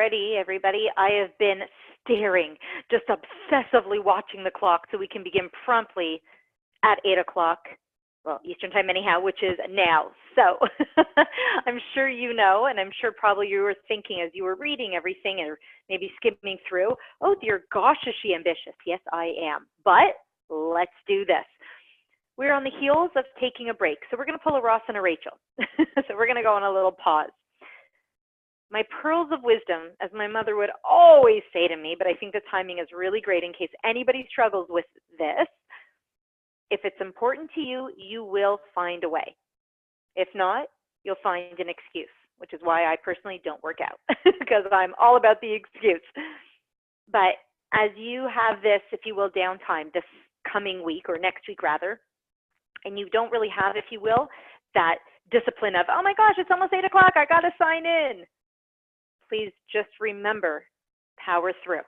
ready, everybody. I have been staring, just obsessively watching the clock so we can begin promptly at 8 o'clock, well, Eastern time anyhow, which is now. So I'm sure you know, and I'm sure probably you were thinking as you were reading everything or maybe skimming through, oh dear gosh, is she ambitious? Yes, I am. But let's do this. We're on the heels of taking a break. So we're going to pull a Ross and a Rachel. So we're going to go on a little pause. My pearls of wisdom, as my mother would always say to me, but I think the timing is really great in case anybody struggles with this. If it's important to you, you will find a way. If not, you'll find an excuse, which is why I personally don't work out because I'm all about the excuse. But as you have this, if you will, downtime this coming week or next week rather, and you don't really have, if you will, that discipline of, oh my gosh, it's almost 8 o'clock, I got to sign in. Please just remember, power through.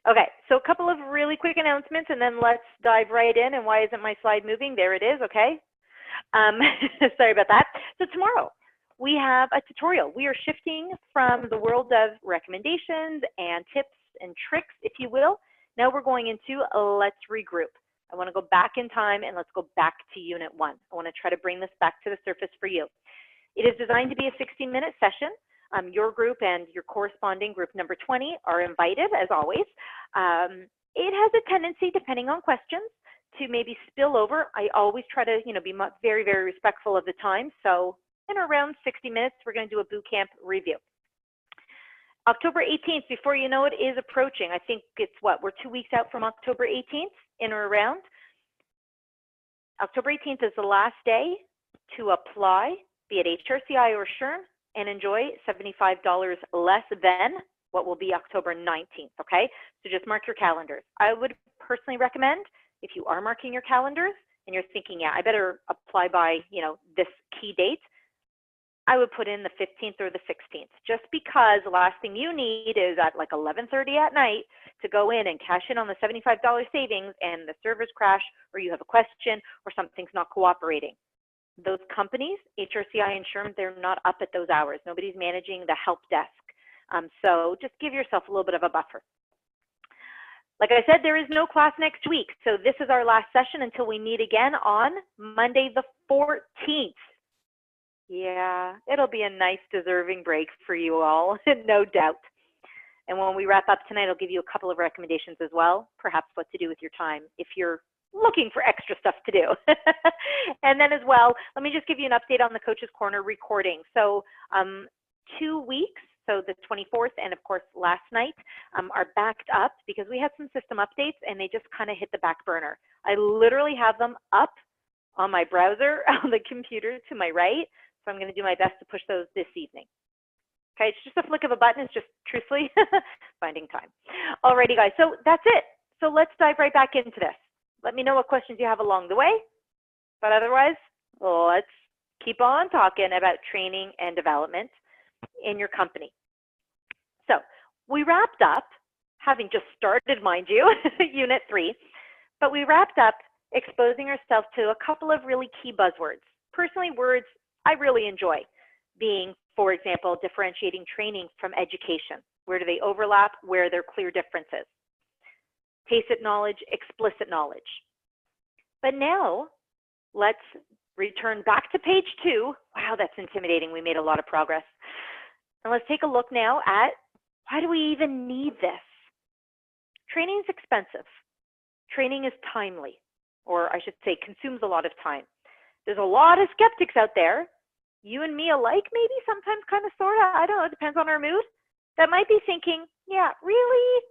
Okay, so a couple of really quick announcements, and then let's dive right in. And why isn't my slide moving? There it is, okay. Sorry about that. So tomorrow, we have a tutorial. We are shifting from the world of recommendations and tips and tricks, if you will. Now we're going into let's regroup. I want to go back in time, and let's go back to Unit 1. I want to try to bring this back to the surface for you. It is designed to be a 16-minute session. Your group and your corresponding group number 20 are invited, as always. It has a tendency, depending on questions, to maybe spill over. I always try to, be very, very respectful of the time. So in around 60 minutes, we're going to do a boot camp review. October 18th, before you know it, is approaching. I think it's we're 2 weeks out from October 18th, in or around. October 18th is the last day to apply, be it HRCI or SHRM, and enjoy $75 less than what will be October 19th, okay? So just mark your calendars. I would personally recommend, if you are marking your calendars and you're thinking, yeah, I better apply by, this key date, I would put in the 15th or the 16th, just because the last thing you need is at like 11:30 at night to go in and cash in on the $75 savings and the servers crash, or you have a question, or something's not cooperating. Those companies, HRCI and SHRM, they're not up at those hours. Nobody's managing the help desk. So just give yourself a little bit of a buffer. Like I said, there is no class next week. So this is our last session until we meet again on Monday the 14th. Yeah, it'll be a nice deserving break for you all, no doubt. And when we wrap up tonight, I'll give you a couple of recommendations as well, perhaps what to do with your time if you're looking for extra stuff to do. And then as well, let me just give you an update on the Coach's Corner recording. So 2 weeks, so the 24th and of course last night, are backed up because we had some system updates and they just kind of hit the back burner. I literally have them up on my browser on the computer to my right. So I'm going to do my best to push those this evening. Okay, it's just a flick of a button. It's just truthfully finding time. Alrighty, guys, so that's it. So let's dive right back into this. Let me know what questions you have along the way. But otherwise, let's keep on talking about training and development in your company. So we wrapped up, having just started, mind you, Unit 3, but we wrapped up exposing ourselves to a couple of really key buzzwords. Personally, words I really enjoy being, for example, differentiating training from education. Where do they overlap? Where are there clear differences? Tacit knowledge, explicit knowledge. But now, let's return back to page 2. Wow, that's intimidating. We made a lot of progress. And let's take a look now at why do we even need this? Training is expensive. Training is timely, or I should say consumes a lot of time. There's a lot of skeptics out there, you and me alike maybe, sometimes kind of, sort of, I don't know, it depends on our mood, that might be thinking, yeah, really?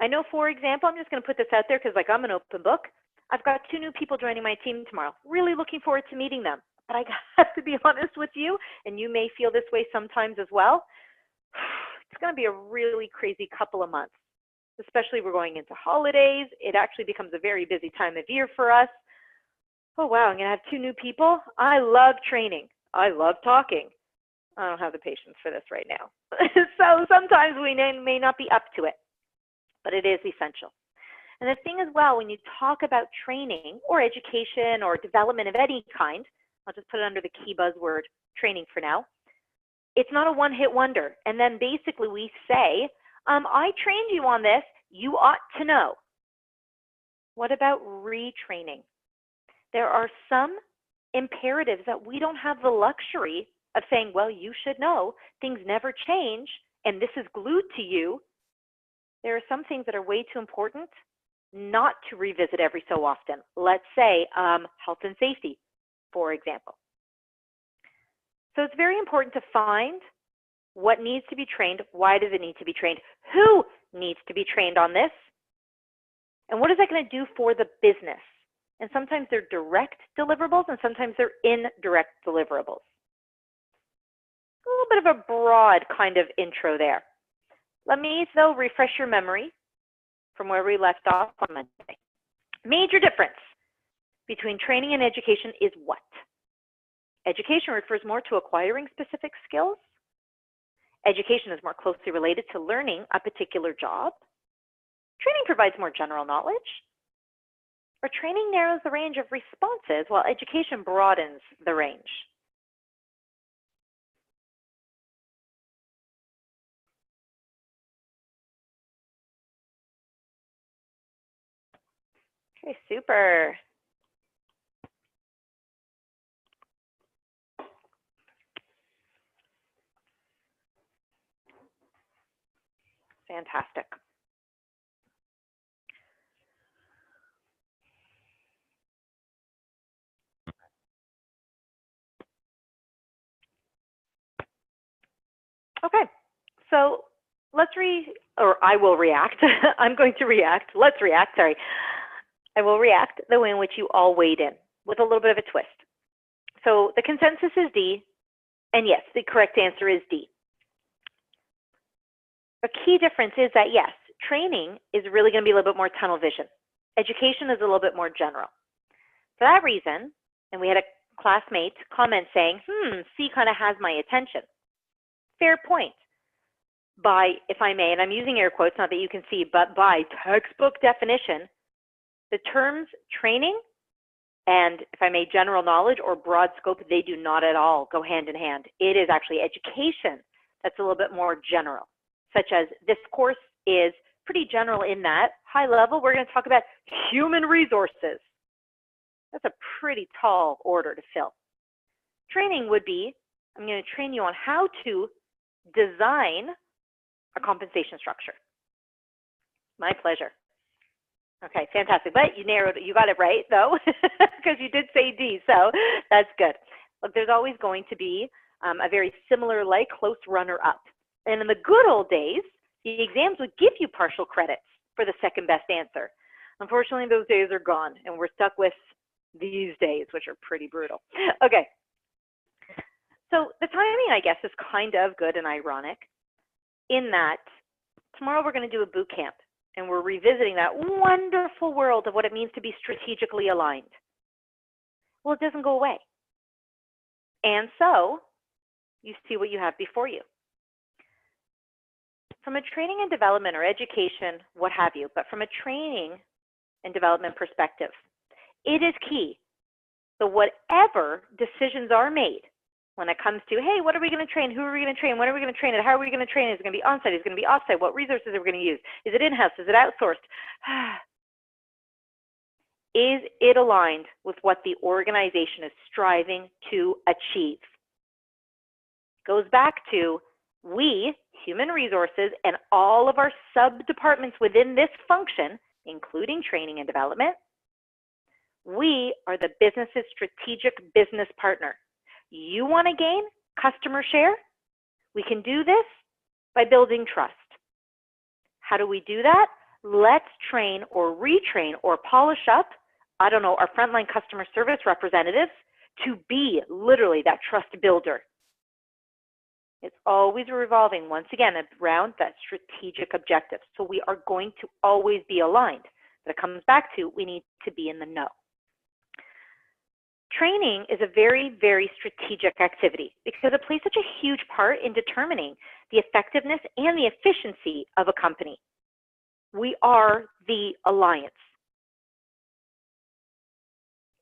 I know, for example, I'm just going to put this out there because I'm an open book. I've got 2 new people joining my team tomorrow. Really looking forward to meeting them. But I have to be honest with you, and you may feel this way sometimes as well. It's going to be a really crazy couple of months, especially we're going into holidays. It actually becomes a very busy time of year for us. Oh, wow, I'm going to have 2 new people. I love training. I love talking. I don't have the patience for this right now. So sometimes we may not be up to it, but it is essential. And the thing as well, when you talk about training or education or development of any kind, I'll just put it under the key buzzword training for now, It's not a one-hit wonder. And then basically we say, I trained you on this, you ought to know. What about retraining? There are some imperatives that we don't have the luxury of saying, well, you should know, things never change, and this is glued to you. There are some things that are way too important not to revisit every so often. Let's say health and safety, for example. So it's very important to find what needs to be trained, why does it need to be trained, who needs to be trained on this, and what is that going to do for the business? And sometimes they're direct deliverables and sometimes they're indirect deliverables. A little bit of a broad kind of intro there. Let me, though, refresh your memory from where we left off on Monday. Major difference between training and education is what? Education refers more to acquiring specific skills. Education is more closely related to learning a particular job. Training provides more general knowledge. Or training narrows the range of responses while education broadens the range. Okay, super. Fantastic. Okay, so I will react. I'm going to react. Let's react, sorry. I will react the way in which you all weighed in with a little bit of a twist. So the consensus is D, and yes, the correct answer is D. A key difference is that, yes, training is really going to be a little bit more tunnel vision. Education is a little bit more general. For that reason, and we had a classmate comment saying, C kind of has my attention. Fair point. By, if I may, and I'm using air quotes, not that you can see, but by textbook definition, the terms training and, if I may, general knowledge or broad scope, they do not at all go hand in hand. It is actually education that's a little bit more general, such as this course is pretty general in that high level, we're going to talk about human resources. That's a pretty tall order to fill. Training would be, I'm going to train you on how to design a compensation structure. My pleasure. Okay, fantastic. But you got it right though, because you did say D, so that's good. Look, there's always going to be a very similar, close runner-up. And in the good old days, the exams would give you partial credits for the second best answer. Unfortunately, those days are gone, and we're stuck with these days, which are pretty brutal. Okay. So the timing, I guess, is kind of good and ironic in that tomorrow we're going to do a boot camp, and we're revisiting that wonderful world of what it means to be strategically aligned. Well, it doesn't go away. And so you see what you have before you. From a training and development or education, what have you, but from a training and development perspective, it is key that whatever decisions are made when it comes to, hey, what are we going to train? Who are we going to train? When are we going to train it? How are we going to train it? Is it going to be on-site? Is it going to be off-site? What resources are we going to use? Is it in-house? Is it outsourced? Is it aligned with what the organization is striving to achieve? Goes back to we, human resources, and all of our sub-departments within this function, including training and development, we are the business's strategic business partner. You want to gain customer share? We can do this by building trust. How do we do that? Let's train or retrain or polish up, I don't know, our frontline customer service representatives to be literally that trust builder. It's always revolving, once again, around that strategic objective. So we are going to always be aligned. But it comes back to we need to be in the know. Training is a very, very strategic activity because it plays such a huge part in determining the effectiveness and the efficiency of a company. We are the alliance.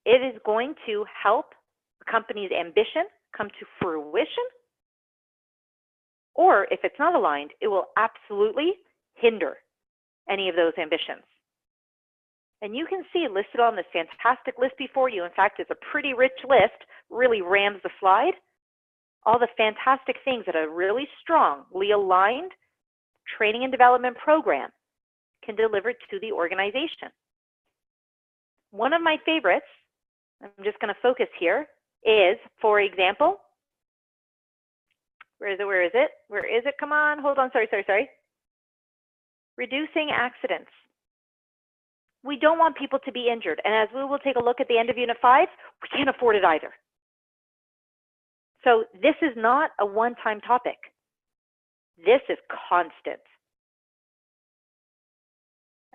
It is going to help a company's ambition come to fruition Or if it's not aligned, it will absolutely hinder any of those ambitions. And you can see listed on this fantastic list before you, in fact, it's a pretty rich list, really rams the slide, all the fantastic things that a really strongly aligned training and development program can deliver to the organization. One of my favorites, I'm just going to focus here, is, for example, where is it? Come on, hold on, sorry. Reducing accidents. We don't want people to be injured. And as we will take a look at the end of Unit 5, we can't afford it either. So this is not a one-time topic. This is constant.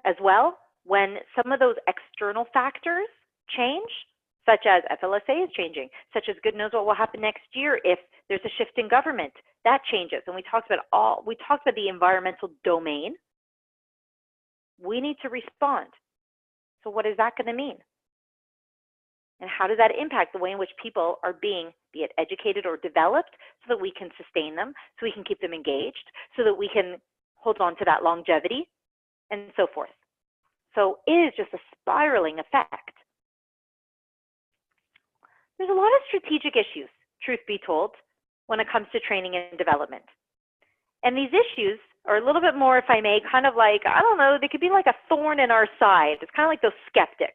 As well, when some of those external factors change, such as FLSA is changing, such as good knows what will happen next year if there's a shift in government, that changes. And we talked about the environmental domain. We need to respond. So what is that going to mean? And how does that impact the way in which people are being, be it educated or developed, so that we can sustain them, so we can keep them engaged, so that we can hold on to that longevity, and so forth. So it is just a spiraling effect. There's a lot of strategic issues, truth be told, when it comes to training and development. And these issues are a little bit more, if I may, kind of like, I don't know, they could be like a thorn in our side. It's kind of like those skeptics.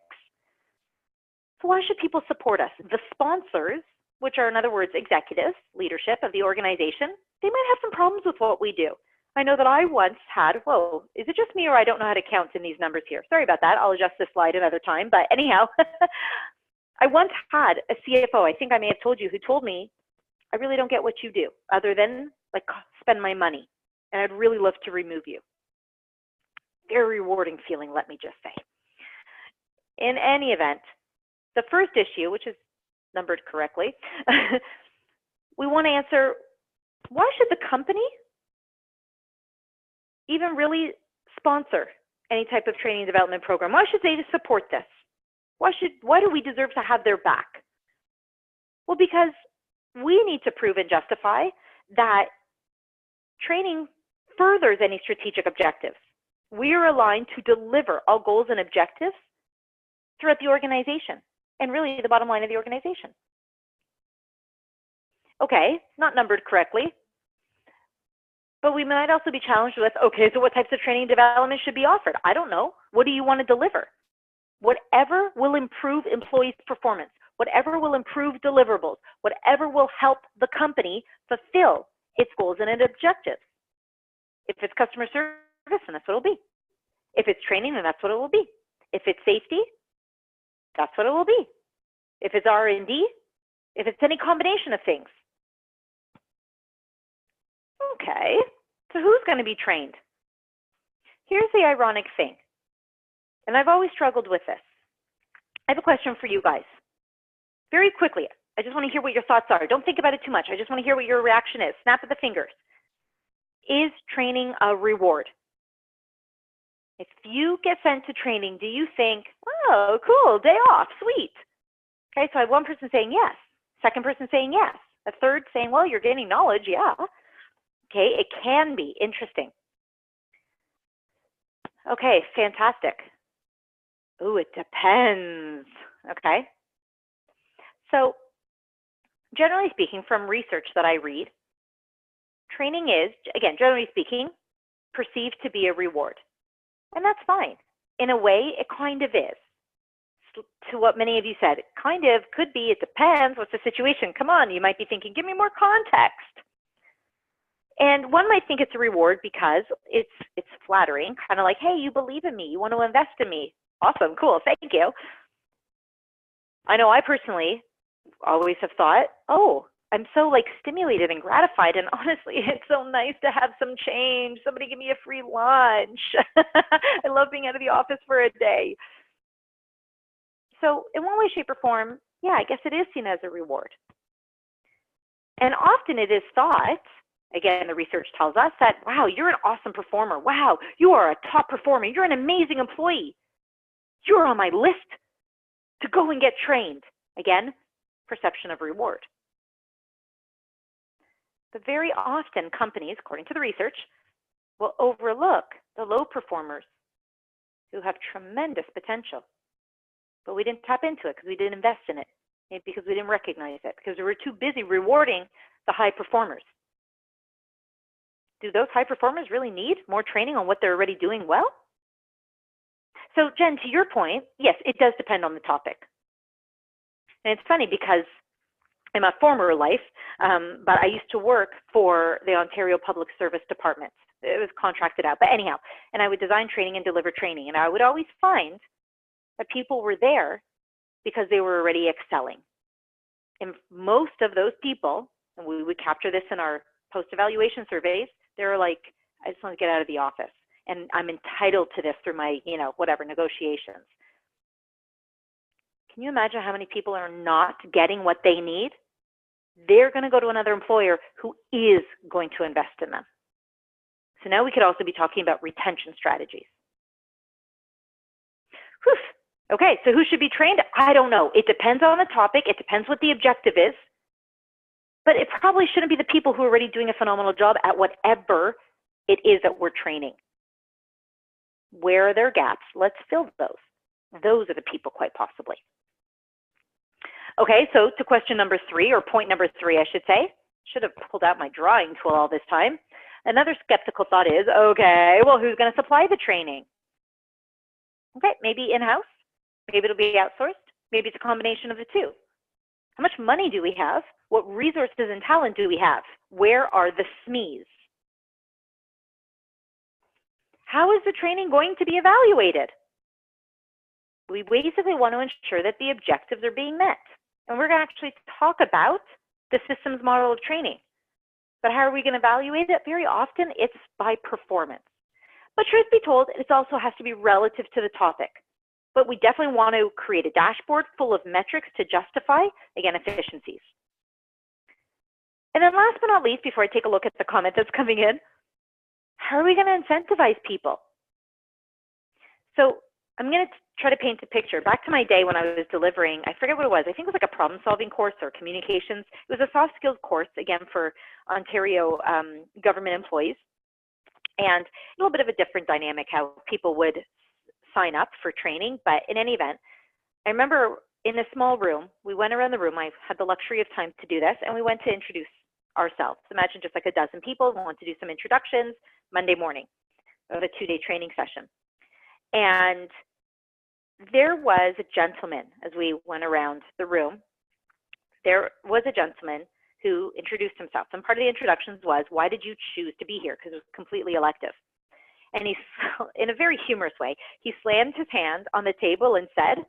So why should people support us? The sponsors, which are in other words executives, leadership of the organization, they might have some problems with what we do. I know that I once had, whoa, is it just me or I don't know how to count in these numbers here? Sorry about that. I'll adjust this slide another time. But anyhow, I once had a CFO, I think I may have told you, who told me, I really don't get what you do other than like spend my money. And I'd really love to remove you. Very rewarding feeling, let me just say. In any event, the first issue, which is numbered correctly, we want to answer, why should the company even really sponsor any type of training and development program? Why should they support this? Why do we deserve to have their back? Well, because we need to prove and justify that training furthers any strategic objectives. We are aligned to deliver all goals and objectives throughout the organization and really the bottom line of the organization. Okay, not numbered correctly, but we might also be challenged with, okay, so what types of training and development should be offered? I don't know. What do you want to deliver? Whatever will improve employees' performance, whatever will improve deliverables, whatever will help the company fulfill its goals and its objectives. If it's customer service, then that's what it'll be. If it's training, then that's what it will be. If it's safety, that's what it will be. If it's R&D, if it's any combination of things. Okay, so who's going to be trained? Here's the ironic thing, and I've always struggled with this. I have a question for you guys. Very quickly, I just want to hear what your thoughts are. Don't think about it too much. I just want to hear what your reaction is. Snap of the fingers. Is training a reward? If you get sent to training, do you think, oh, cool, day off, sweet? Okay, so I have one person saying yes, second person saying yes, a third saying, well, you're gaining knowledge, yeah. Okay, it can be interesting. Okay, fantastic. Ooh, it depends. Okay. So generally speaking, from research that I read, training is, again, generally speaking, perceived to be a reward. And that's fine. In a way, it kind of is. To what many of you said, it kind of could be, it depends, what's the situation? Come on, you might be thinking, give me more context. And one might think it's a reward because it's flattering, kind of like, hey, you believe in me, you want to invest in me. Awesome, cool, thank you. I know I personally always have thought, oh, I'm so like stimulated and gratified, and honestly, it's so nice to have some change. Somebody give me a free lunch. I love being out of the office for a day. So in one way, shape, or form, yeah, I guess it is seen as a reward. And often it is thought, again, the research tells us that, wow, you're an awesome performer. Wow, you are a top performer. You're an amazing employee. You're on my list to go and get trained. Again, perception of reward. But very often companies, according to the research, will overlook the low performers who have tremendous potential. But we didn't tap into it because we didn't invest in it. Maybe because we didn't recognize it, because we were too busy rewarding the high performers. Do those high performers really need more training on what they're already doing well? So Jen, to your point, yes, it does depend on the topic. And it's funny because in my former life, but I used to work for the Ontario Public Service Department. It was contracted out, but anyhow, and I would design training and deliver training. And I would always find that people were there because they were already excelling. And most of those people, and we would capture this in our post-evaluation surveys, they were like, I just want to get out of the office. And I'm entitled to this through my, whatever, negotiations. Can you imagine how many people are not getting what they need? They're going to go to another employer who is going to invest in them. So now we could also be talking about retention strategies. Whew. Okay, so who should be trained? I don't know. It depends on the topic. It depends what the objective is. But it probably shouldn't be the people who are already doing a phenomenal job at whatever it is that we're training. Where are their gaps? Let's fill those. Those are the people, quite possibly. Okay, so to question number 3, or point number 3, I should say. Should have pulled out my drawing tool all this time. Another skeptical thought is, okay, well, who's going to supply the training? Okay, maybe in-house. Maybe it'll be outsourced. Maybe it's a combination of the two. How much money do we have? What resources and talent do we have? Where are the SMEs? How is the training going to be evaluated? We basically want to ensure that the objectives are being met. And we're going to actually talk about the systems model of training. But how are we going to evaluate it? Very often it's by performance. But truth be told, it also has to be relative to the topic. But we definitely want to create a dashboard full of metrics to justify, again, efficiencies. And then last but not least, before I take a look at the comment that's coming in, how are we going to incentivize people? So I'm going to try to paint a picture. Back to my day when I was delivering, I forget what it was. I think it was like a problem-solving course or communications. It was a soft skills course, again, for Ontario government employees. And a little bit of a different dynamic, how people would sign up for training. But in any event, I remember in a small room, we went around the room. I had the luxury of time to do this, and we went to introduce ourselves. Imagine just like a dozen people who want to do some introductions Monday morning of a 2-day training session. And there was a gentleman, as we went around the room, there was a gentleman who introduced himself. And part of the introductions was, why did you choose to be here? Because it was completely elective. And he, in a very humorous way, he slammed his hand on the table and said,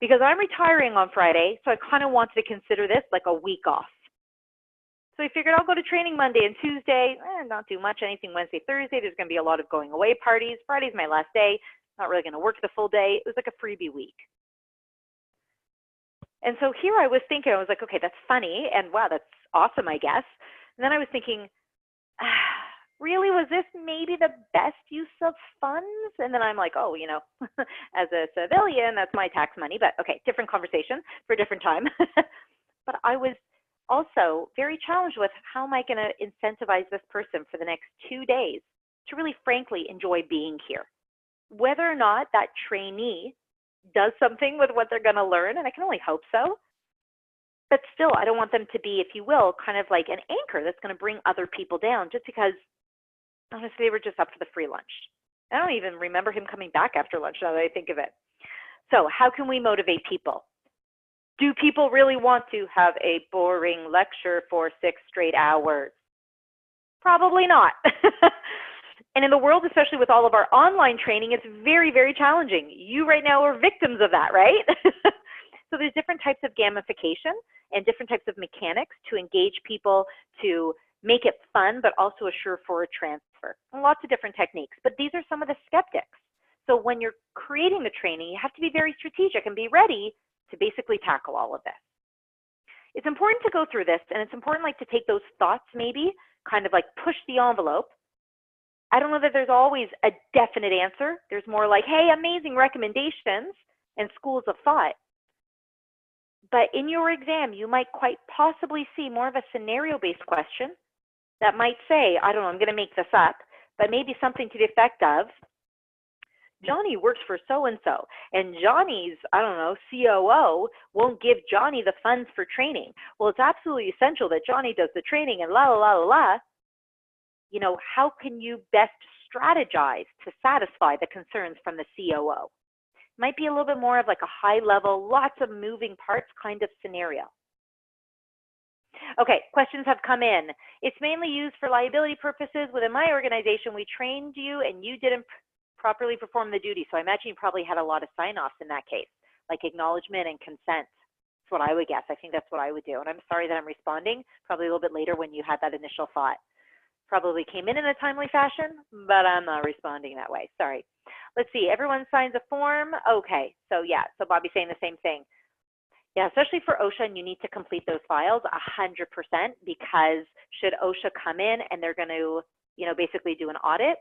because I'm retiring on Friday, so I kind of wanted to consider this like a week off. So I figured I'll go to training Monday and Tuesday, not do much, anything Wednesday, Thursday. There's going to be a lot of going away parties. Friday's my last day. Not really going to work the full day. It was like a freebie week. And so here I was thinking, I was like, okay, that's funny. And wow, that's awesome, I guess. And then I was thinking, really, was this maybe the best use of funds? And then I'm like, oh, as a civilian, that's my tax money. But okay, different conversation for a different time. But I was also very challenged with how am I going to incentivize this person for the next 2 days to really frankly enjoy being here. Whether or not that trainee does something with what they're going to learn, and I can only hope so, but still I don't want them to be, if you will, kind of like an anchor that's going to bring other people down just because honestly they were just up for the free lunch. I don't even remember him coming back after lunch now that I think of it. So how can we motivate people? Do people really want to have a boring lecture for 6 straight hours? Probably not. And in the world, especially with all of our online training, it's very, very challenging. You right now are victims of that, right? So there's different types of gamification and different types of mechanics to engage people, to make it fun, but also assure for a transfer. And lots of different techniques, but these are some of the skeptics. So when you're creating the training, you have to be very strategic and be ready to basically tackle all of this. It's important to go through this, and it's important to take those thoughts maybe, kind of like push the envelope. I don't know that there's always a definite answer. There's more like, hey, amazing recommendations and schools of thought. But in your exam, you might quite possibly see more of a scenario-based question that might say, I don't know, I'm going to make this up, but maybe something to the effect of, Johnny works for so-and-so, and Johnny's, I don't know, COO won't give Johnny the funds for training. Well, it's absolutely essential that Johnny does the training and la, la, la, la, la. You know, how can you best strategize to satisfy the concerns from the COO? Might be a little bit more of like a high level, lots of moving parts kind of scenario. Okay, questions have come in. It's mainly used for liability purposes. Within my organization, we trained you and you didn't properly perform the duty. So I imagine you probably had a lot of sign-offs in that case, like acknowledgement and consent. That's what I would guess. I think that's what I would do. And I'm sorry that I'm responding probably a little bit later when you had that initial thought. Probably came in a timely fashion, but I'm not responding that way. Sorry. Let's see. Everyone signs a form. Okay. So yeah. So Bobby's saying the same thing. Yeah, especially for OSHA, and you need to complete those files 100% because should OSHA come in and they're going to, you know, basically do an audit,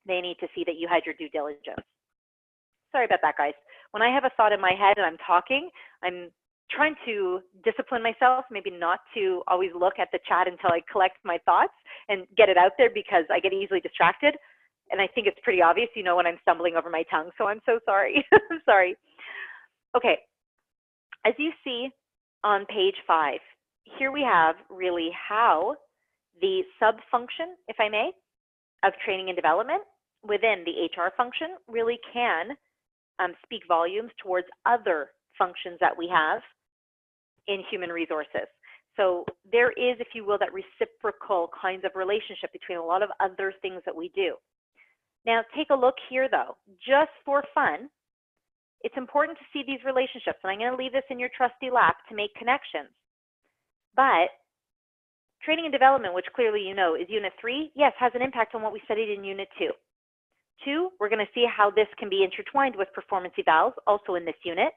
they need to see that you had your due diligence. Sorry about that, guys. When I have a thought in my head and I'm talking, I'm trying to discipline myself, maybe not to always look at the chat until I collect my thoughts and get it out there because I get easily distracted. And I think it's pretty obvious, you know, when I'm stumbling over my tongue. So I'm so sorry. I'm sorry. Okay. As you see on page 5, here we have really how the sub-function, if I may, of training and development within the HR function really can speak volumes towards other functions that we have in human resources. So there is, if you will, that reciprocal kinds of relationship between a lot of other things that we do. Now take a look here though, just for fun. It's important to see these relationships, and I'm going to leave this in your trusty lap to make connections. But training and development, which clearly you know is Unit 3, yes, has an impact on what we studied in Unit 2. 2, we're going to see how this can be intertwined with performance evals, also in this unit.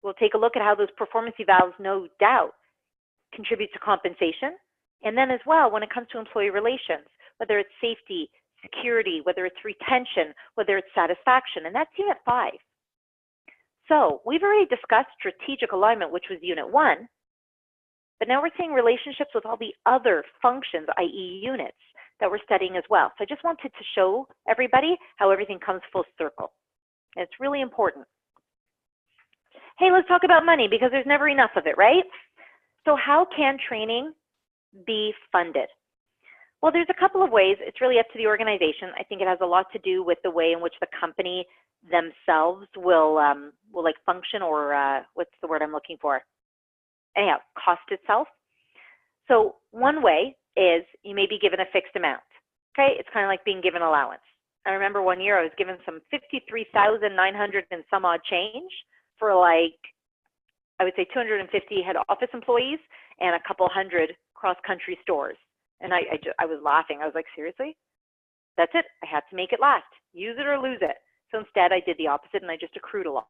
We'll take a look at how those performance evals, no doubt, contribute to compensation. And then as well, when it comes to employee relations, whether it's safety, security, whether it's retention, whether it's satisfaction, and that's Unit 5. So we've already discussed strategic alignment, which was Unit 1, but now we're seeing relationships with all the other functions, i.e. units, that we're studying as well. So I just wanted to show everybody how everything comes full circle. And it's really important. Hey, let's talk about money because there's never enough of it, right? So how can training be funded? Well, there's a couple of ways. It's really up to the organization. I think it has a lot to do with the way in which the company themselves will like function, or what's the word I'm looking for? Anyhow, cost itself. So one way is you may be given a fixed amount. Okay, it's kind of like being given allowance. I remember one year I was given some 53,900 and some odd change for like, I would say 250 head office employees and a couple hundred cross-country stores. And I was laughing. I was like, seriously? That's it. I had to make it last. Use it or lose it. So instead, I did the opposite, and I just accrued a lot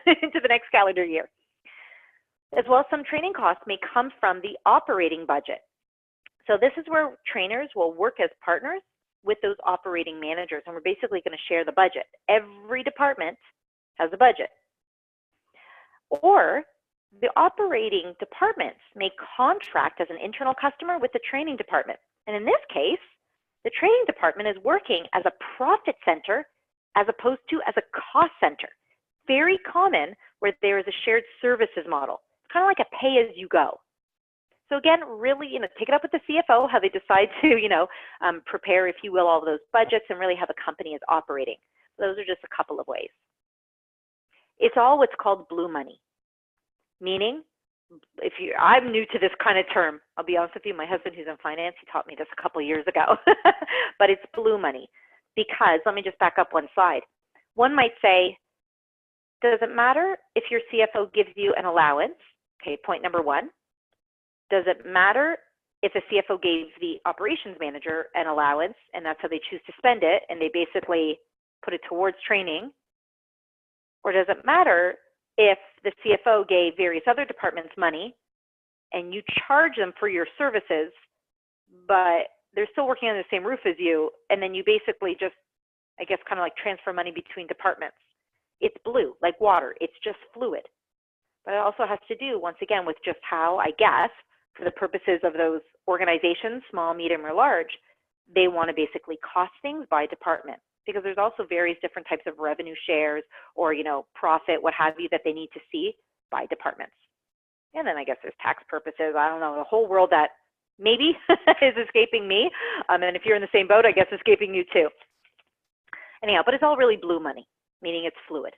into the next calendar year. As well, some training costs may come from the operating budget. So this is where trainers will work as partners with those operating managers, and we're basically going to share the budget. Every department has a budget. Or the operating departments may contract as an internal customer with the training department. And in this case, the training department is working as a profit center as opposed to as a cost center. Very common where there is a shared services model. It's kind of like a pay-as-you-go. So again, really, take it up with the CFO, how they decide to, prepare, if you will, all of those budgets and really how the company is operating. Those are just a couple of ways. It's all what's called blue money. Meaning, I'm new to this kind of term. I'll be honest with you, my husband who's in finance, he taught me this a couple of years ago. But it's blue money because, let me just back up one slide. One might say, does it matter if your CFO gives you an allowance? Okay, point number 1. Does it matter if the CFO gave the operations manager an allowance and that's how they choose to spend it and they basically put it towards training? Or does it matter if the CFO gave various other departments money and you charge them for your services, but they're still working under the same roof as you, and then you basically just, I guess, kind of like transfer money between departments? It's blue, like water. It's just fluid. But it also has to do, once again, with just how, I guess, for the purposes of those organizations, small, medium, or large, they want to basically cost things by department, because there's also various different types of revenue shares or, profit, what have you, that they need to see by departments. And then I guess there's tax purposes. I don't know, the whole world that maybe is escaping me. And if you're in the same boat, I guess escaping you too. Anyhow, but it's all really blue money, meaning it's fluid.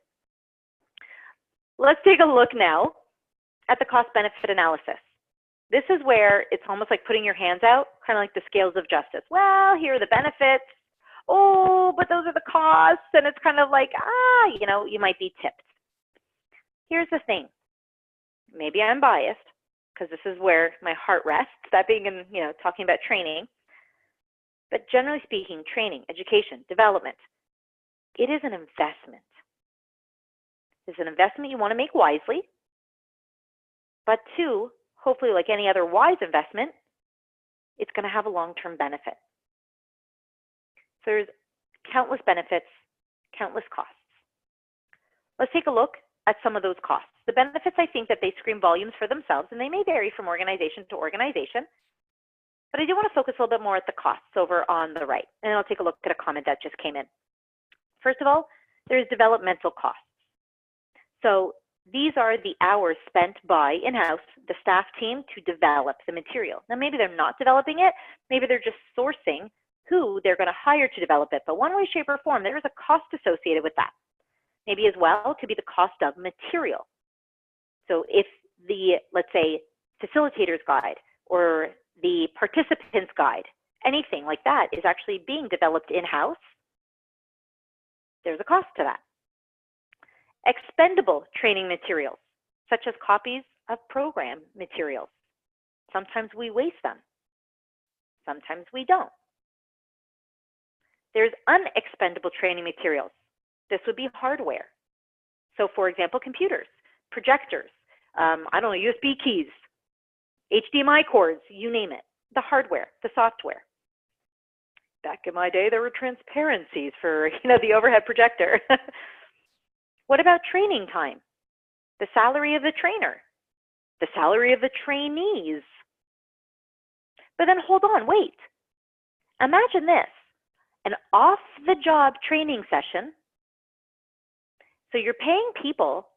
Let's take a look now at the cost-benefit analysis. This is where it's almost like putting your hands out, kind of like the scales of justice. Well, here are the benefits. Oh, but those are the costs. And it's kind of like, you might be tipped. Here's the thing. Maybe I'm biased because this is where my heart rests, that being in, talking about training. But generally speaking, training, education, development, it is an investment. It's an investment you want to make wisely. But two, hopefully like any other wise investment, it's going to have a long-term benefit. So there's countless benefits, countless costs. Let's take a look at some of those costs. The benefits, I think that they scream volumes for themselves, and they may vary from organization to organization. But I do want to focus a little bit more at the costs over on the right. And I'll take a look at a comment that just came in. First of all, there's developmental costs. So these are the hours spent by in-house, the staff team, to develop the material. Now, maybe they're not developing it. Maybe they're just sourcing who they're going to hire to develop it. But one way, shape, or form, there is a cost associated with that. Maybe as well could be the cost of material. So if the, let's say, facilitator's guide or the participant's guide, anything like that is actually being developed in-house, there's a cost to that. Expendable training materials, such as copies of program materials. Sometimes we waste them. Sometimes we don't. There's unexpendable training materials. This would be hardware. So for example, computers, projectors, USB keys, HDMI cords, you name it, the hardware, the software. Back in my day, there were transparencies for, the overhead projector. What about training time? The salary of the trainer, the salary of the trainees. But then hold on, wait. Imagine this, an off-the-job training session. So you're paying people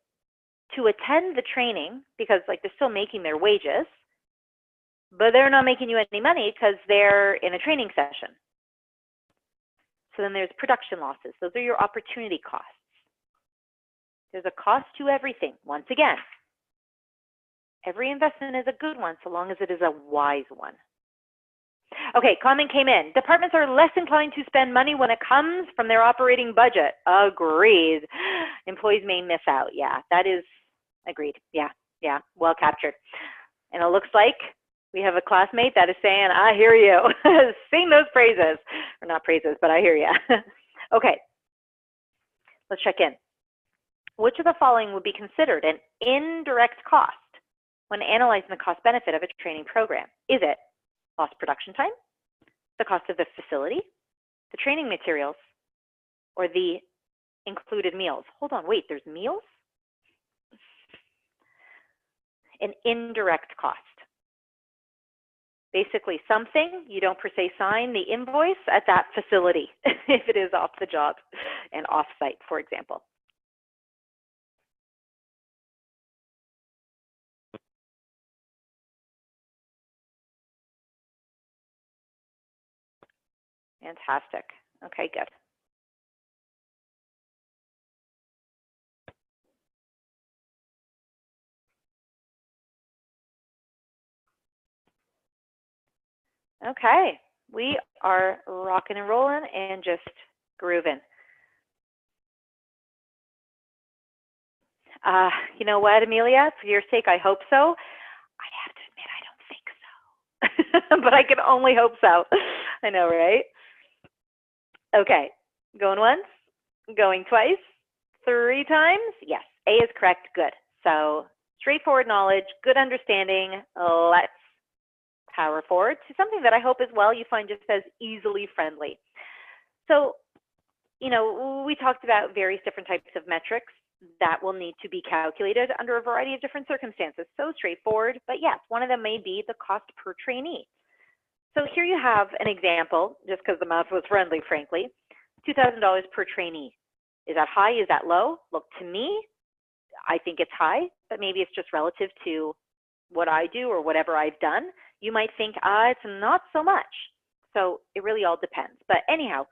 to attend the training because they're still making their wages, but they're not making you any money because they're in a training session. So then there's production losses. Those are your opportunity costs. There's a cost to everything. Once again, every investment is a good one so long as it is a wise one. Okay, comment came in. Departments are less inclined to spend money when it comes from their operating budget. Agreed. Employees may miss out. Yeah, that is agreed. Yeah, well captured. And it looks like we have a classmate that is saying, I hear you. Sing those praises. Or not praises, but I hear you. Okay, let's check in. Which of the following would be considered an indirect cost when analyzing the cost benefit of a training program? Is it lost production time, the cost of the facility, the training materials, or the included meals? Hold on, wait, there's meals? An indirect cost. Basically something you don't per se sign the invoice at that facility if it is off the job and off site, for example. Fantastic. Okay, good. Okay, we are rocking and rolling and just grooving. You know what, Amelia? For your sake, I hope so. I have to admit, I don't think so. But I can only hope so. I know, right? Okay, going once, going twice, 3 times. Yes, A is correct, good. So straightforward knowledge, good understanding. Let's power forward to something that I hope as well you find just as easily friendly. So, we talked about various different types of metrics that will need to be calculated under a variety of different circumstances. So straightforward, but yes, one of them may be the cost per trainee. So here you have an example, just because the math was friendly, frankly, $2,000 per trainee. Is that high? Is that low? Look, to me, I think it's high, but maybe it's just relative to what I do or whatever I've done. You might think, it's not so much. So it really all depends. But anyhow,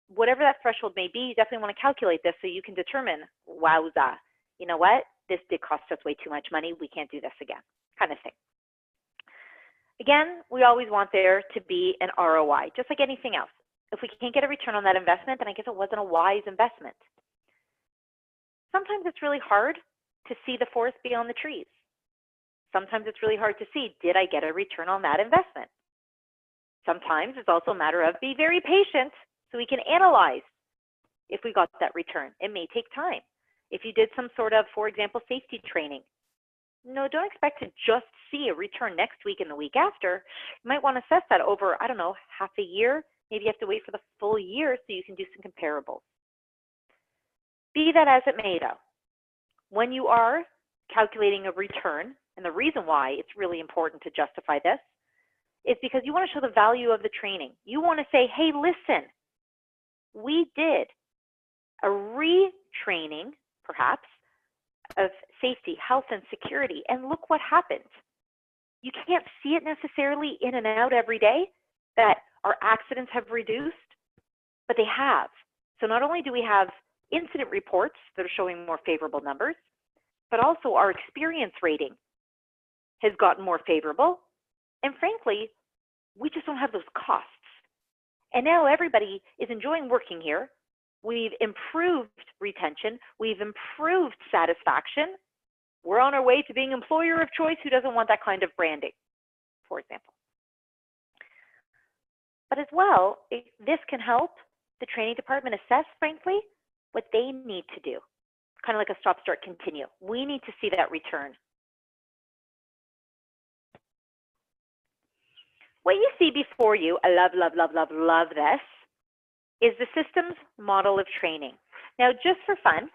whatever that threshold may be, you definitely want to calculate this so you can determine, wowza, you know what? This did cost us way too much money. We can't do this again, kind of thing. Again, we always want there to be an ROI, just like anything else. If we can't get a return on that investment, then I guess it wasn't a wise investment. Sometimes it's really hard to see the forest beyond the trees. Sometimes it's really hard to see, did I get a return on that investment? Sometimes it's also a matter of be very patient so we can analyze if we got that return. It may take time. If you did some sort of, for example, safety training, no, don't expect to just see a return next week and the week after. You might want to assess that over, I don't know, half a year. Maybe you have to wait for the full year so you can do some comparables. Be that as it may, though, when you are calculating a return, and the reason why it's really important to justify this is because you want to show the value of the training. You want to say, hey, listen, we did a retraining, perhaps, of safety, health, and security, and look what happened. You can't see it necessarily in and out every day that our accidents have reduced, but they have. So not only do we have incident reports that are showing more favorable numbers, but also our experience rating has gotten more favorable. And frankly, we just don't have those costs. And now everybody is enjoying working here. We've improved retention. We've improved satisfaction. We're on our way to being employer of choice. Who doesn't want that kind of branding, for example? But as well, this can help the training department assess, frankly, what they need to do. Kind of like a stop, start, continue. We need to see that return. What you see before you, I love, love, love, love, love this, is the systems model of training. Now, just for fun,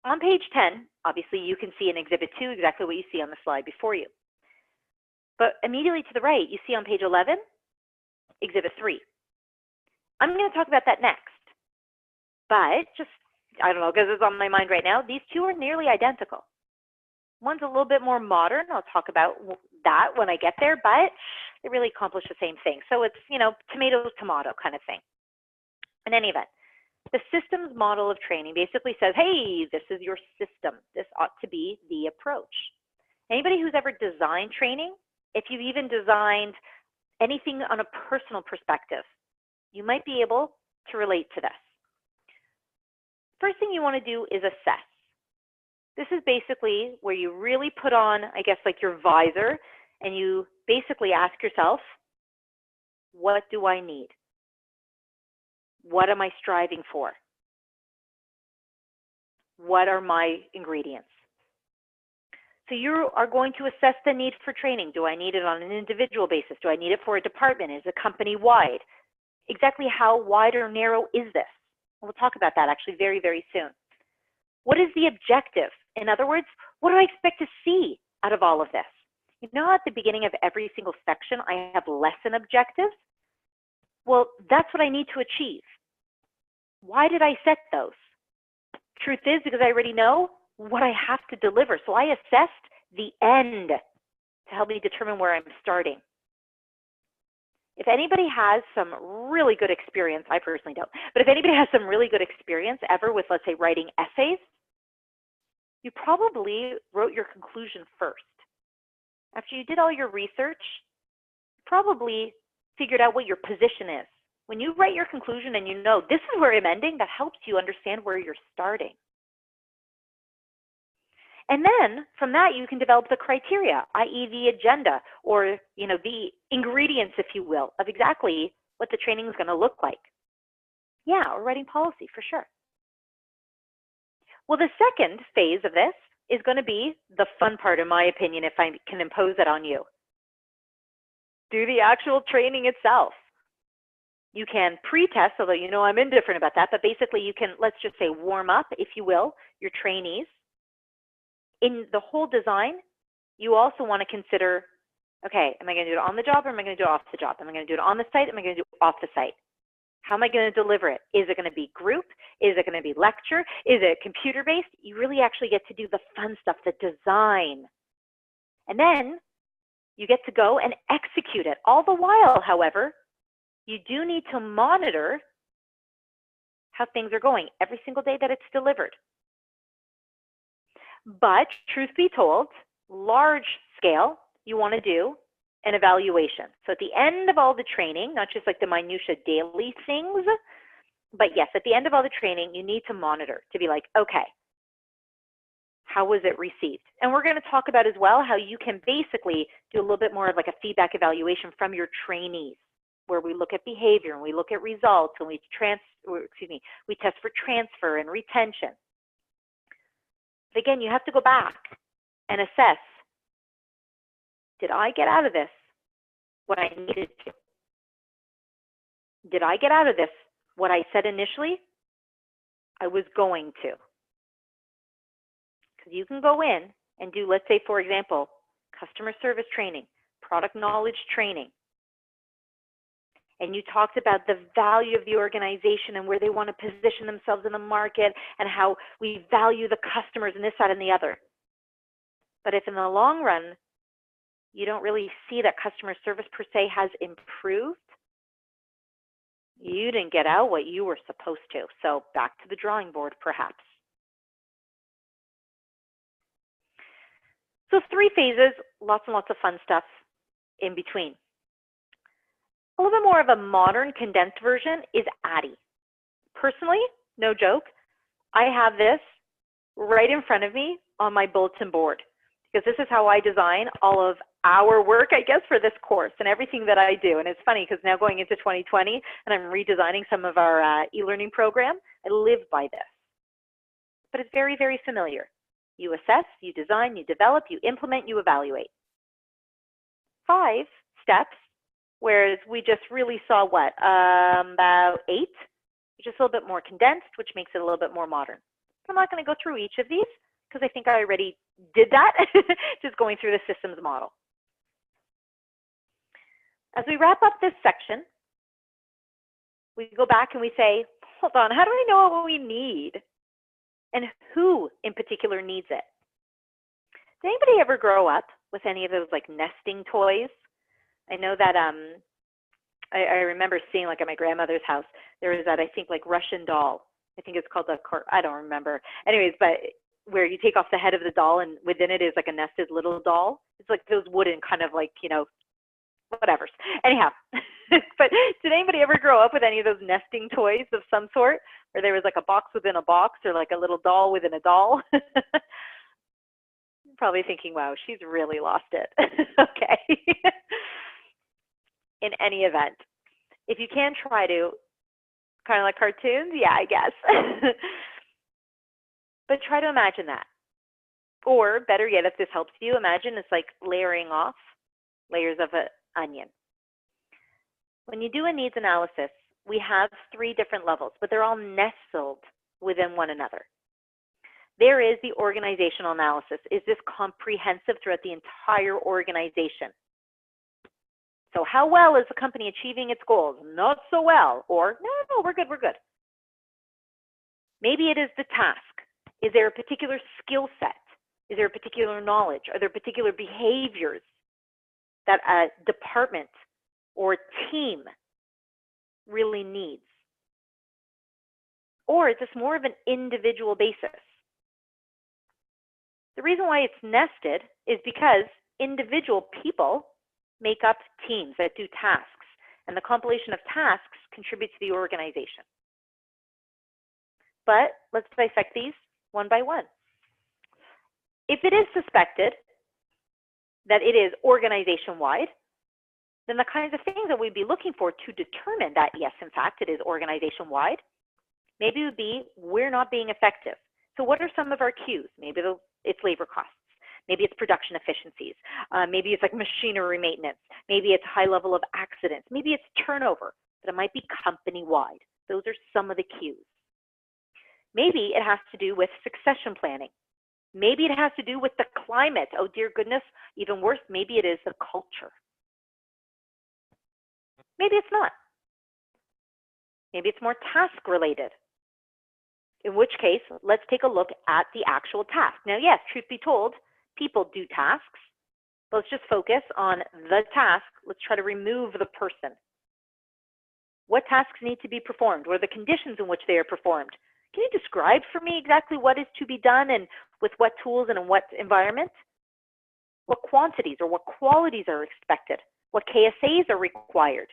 on page 10, obviously you can see in Exhibit 2 exactly what you see on the slide before you. But immediately to the right, you see on page 11, Exhibit 3. I'm going to talk about that next. But just, I don't know, because it's on my mind right now, these two are nearly identical. One's a little bit more modern. I'll talk about that when I get there, but they really accomplish the same thing. So it's, you know, tomato, tomato kind of thing. In any event, the systems model of training basically says, hey, this is your system. This ought to be the approach. Anybody who's ever designed training, if you've even designed anything on a personal perspective, you might be able to relate to this. First thing you want to do is assess. This is basically where you really put on, I guess, like your visor, and you basically ask yourself, what do I need? What am I striving for? What are my ingredients? So you are going to assess the need for training. Do I need it on an individual basis? Do I need it for a department? Is it company-wide? Exactly how wide or narrow is this? We'll talk about that actually very, very soon. What is the objective? In other words, what do I expect to see out of all of this? You know, at the beginning of every single section, I have lesson objectives. Well, that's what I need to achieve. Why did I set those? Truth is, because I already know what I have to deliver. So I assessed the end to help me determine where I'm starting. If anybody has some really good experience, I personally don't, but if anybody has some really good experience ever with, let's say, writing essays, you probably wrote your conclusion first. After you did all your research, you probably figured out what your position is. When you write your conclusion and you know this is where I'm ending, that helps you understand where you're starting. And then from that, you can develop the criteria, i.e. the agenda, or the ingredients, if you will, of exactly what the training is going to look like. Yeah, or writing policy for sure. Well, the second phase of this is going to be the fun part, in my opinion, if I can impose it on you. Do the actual training itself. You can pre-test, although you know I'm indifferent about that, but basically you can, let's just say, warm up, if you will, your trainees. In the whole design, you also want to consider, okay, am I going to do it on the job or am I going to do it off the job? Am I going to do it on the site? Am I going to do it off the site? How am I going to deliver it? Is it going to be group? Is it going to be lecture? Is it computer-based? You really actually get to do the fun stuff, the design. And then you get to go and execute it. All the while, however, you do need to monitor how things are going every single day that it's delivered. But truth be told, large scale, you want to do an evaluation. So at the end of all the training, not just like the minutia daily things, but yes, at the end of all the training, you need to monitor to be like, okay, how was it received? And we're going to talk about as well how you can basically do a little bit more of like a feedback evaluation from your trainees, where we look at behavior and we look at results and we test for transfer and retention. But again, you have to go back and assess, did I get out of this what I needed to? Did I get out of this what I said initially I was going to? Because you can go in and do, let's say, for example, customer service training, product knowledge training, and you talked about the value of the organization and where they want to position themselves in the market and how we value the customers and this, that, and the other. But if in the long run, you don't really see that customer service per se has improved, you didn't get out what you were supposed to. So back to the drawing board, perhaps. So 3 phases, lots and lots of fun stuff in between. A little bit more of a modern condensed version is ADDIE. Personally, no joke, I have this right in front of me on my bulletin board because this is how I design all of our work, I guess, for this course and everything that I do. And it's funny because now going into 2020 and I'm redesigning some of our e-learning program, I live by this. But it's very, very familiar. You assess, you design, you develop, you implement, you evaluate. 5 steps. Whereas we just really saw what, about 8, which is a little bit more condensed, which makes it a little bit more modern. I'm not going to go through each of these because I think I already did that, just going through the systems model. As we wrap up this section, we go back and we say, hold on, how do we know what we need? And who in particular needs it? Did anybody ever grow up with any of those like nesting toys? I know that I remember seeing like at my grandmother's house, there was that I think like Russian doll. I think it's called I don't remember. Anyways, but where you take off the head of the doll and within it is like a nested little doll. It's like those wooden kind of like, you know, whatever. Anyhow, but did anybody ever grow up with any of those nesting toys of some sort where there was like a box within a box or like a little doll within a doll? Probably thinking, wow, she's really lost it. Okay. In any event, if you can try to, kind of like cartoons, yeah, I guess. But try to imagine that. Or better yet, if this helps you, imagine it's like layering off layers of an onion. When you do a needs analysis, we have 3 different levels, but they're all nestled within one another. There is the organizational analysis. Is this comprehensive throughout the entire organization? So how well is the company achieving its goals? Not so well. Or, no, we're good. Maybe it is the task. Is there a particular skill set? Is there a particular knowledge? Are there particular behaviors that a department or team really needs? Or is this more of an individual basis? The reason why it's nested is because individual people make up teams that do tasks, and the compilation of tasks contributes to the organization. But let's dissect these one by one. If it is suspected that it is organization-wide, then the kinds of things that we'd be looking for to determine that, yes, in fact, it is organization-wide, maybe it would be we're not being effective. So what are some of our cues? Maybe it's labor costs. Maybe it's production efficiencies. Maybe it's like machinery maintenance. Maybe it's high level of accidents. Maybe it's turnover. but it might be company-wide. Those are some of the cues. Maybe it has to do with succession planning. Maybe it has to do with the climate. Oh, dear goodness, even worse, maybe it is the culture. Maybe it's not. Maybe it's more task-related. In which case, let's take a look at the actual task. Now, yes, truth be told, people do tasks. But let's just focus on the task. Let's try to remove the person. What tasks need to be performed? What are the conditions in which they are performed? Can you describe for me exactly what is to be done and with what tools and in what environment? What quantities or what qualities are expected? What KSAs are required?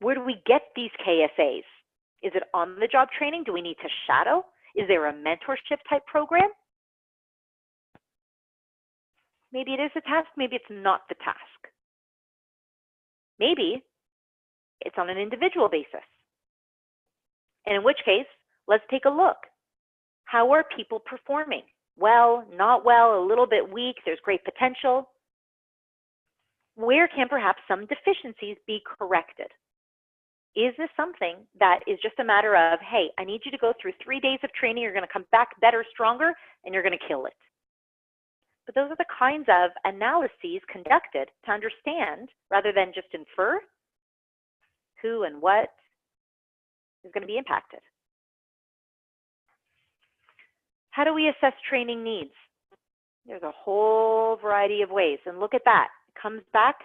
Where do we get these KSAs? Is it on-the-job training? Do we need to shadow? Is there a mentorship type program? Maybe it is a task, maybe it's not the task. Maybe it's on an individual basis. And in which case, let's take a look. How are people performing? Well, not well, a little bit weak, there's great potential. Where can perhaps some deficiencies be corrected? Is this something that is just a matter of, hey, I need you to go through 3 days of training, you're going to come back better, stronger, and you're going to kill it? But those are the kinds of analyses conducted to understand, rather than just infer, who and what is going to be impacted. How do we assess training needs? There's a whole variety of ways, and look at that. It comes back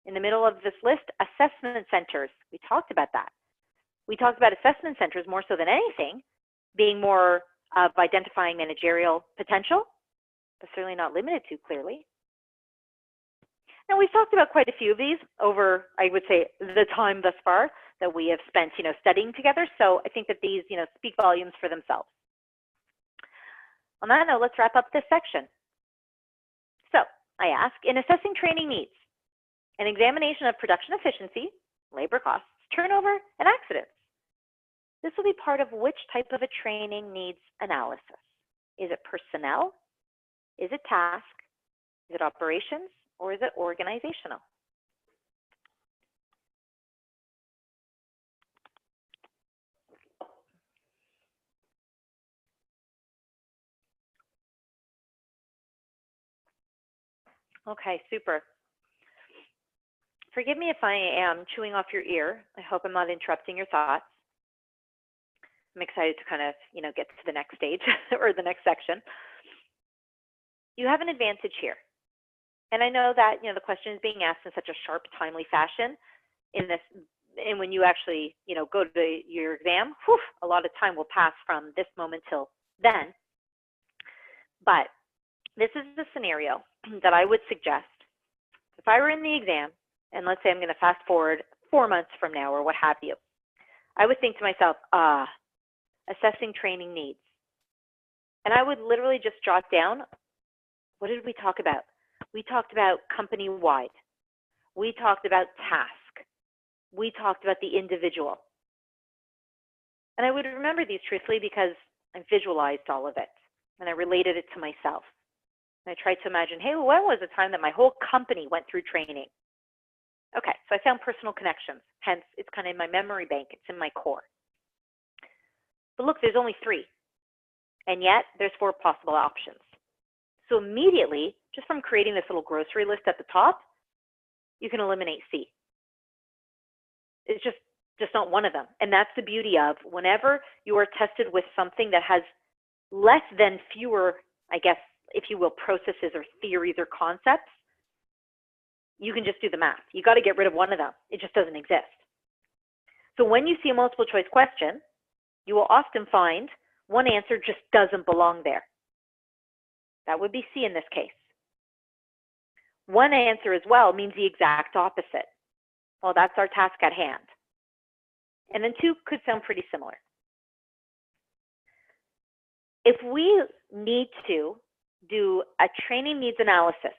in the middle of this list, assessment centers. We talked about that. We talked about assessment centers more so than anything, being more of identifying managerial potential, but certainly not limited to, clearly. Now, we've talked about quite a few of these over, I would say, the time thus far that we have spent, studying together. So I think that these, speak volumes for themselves. On that note, let's wrap up this section. So I ask, in assessing training needs, an examination of production efficiency, labor costs, turnover, and accidents. This will be part of which type of a training needs analysis. Is it personnel? Is it task? Is it operations? Or is it organizational? Okay, super. Forgive me if I am chewing off your ear. I hope I'm not interrupting your thoughts. I'm excited to kind of, get to the next stage or the next section. You have an advantage here. And I know that, the question is being asked in such a sharp, timely fashion and when you actually, go to your exam, a lot of time will pass from this moment till then. But this is the scenario that I would suggest. If I were in the exam, and let's say I'm going to fast forward 4 months from now or what have you, I would think to myself, assessing training needs. And I would literally just jot down, what did we talk about? We talked about company-wide. We talked about task. We talked about the individual. And I would remember these truthfully because I visualized all of it and I related it to myself. And I tried to imagine, hey, when was the time that my whole company went through training? Okay, so I found personal connections. Hence, it's kind of in my memory bank. It's in my core. But look, there's only 3. And yet, there's 4 possible options. So immediately, just from creating this little grocery list at the top, you can eliminate C. It's just not one of them. And that's the beauty of whenever you are tested with something that has less than fewer, I guess, if you will, processes or theories or concepts, you can just do the math. You got to get rid of one of them. It just doesn't exist. So when you see a multiple choice question, you will often find one answer just doesn't belong there. That would be C in this case. One answer as well means the exact opposite. Well, that's our task at hand. And then 2 could sound pretty similar. If we need to do a training needs analysis,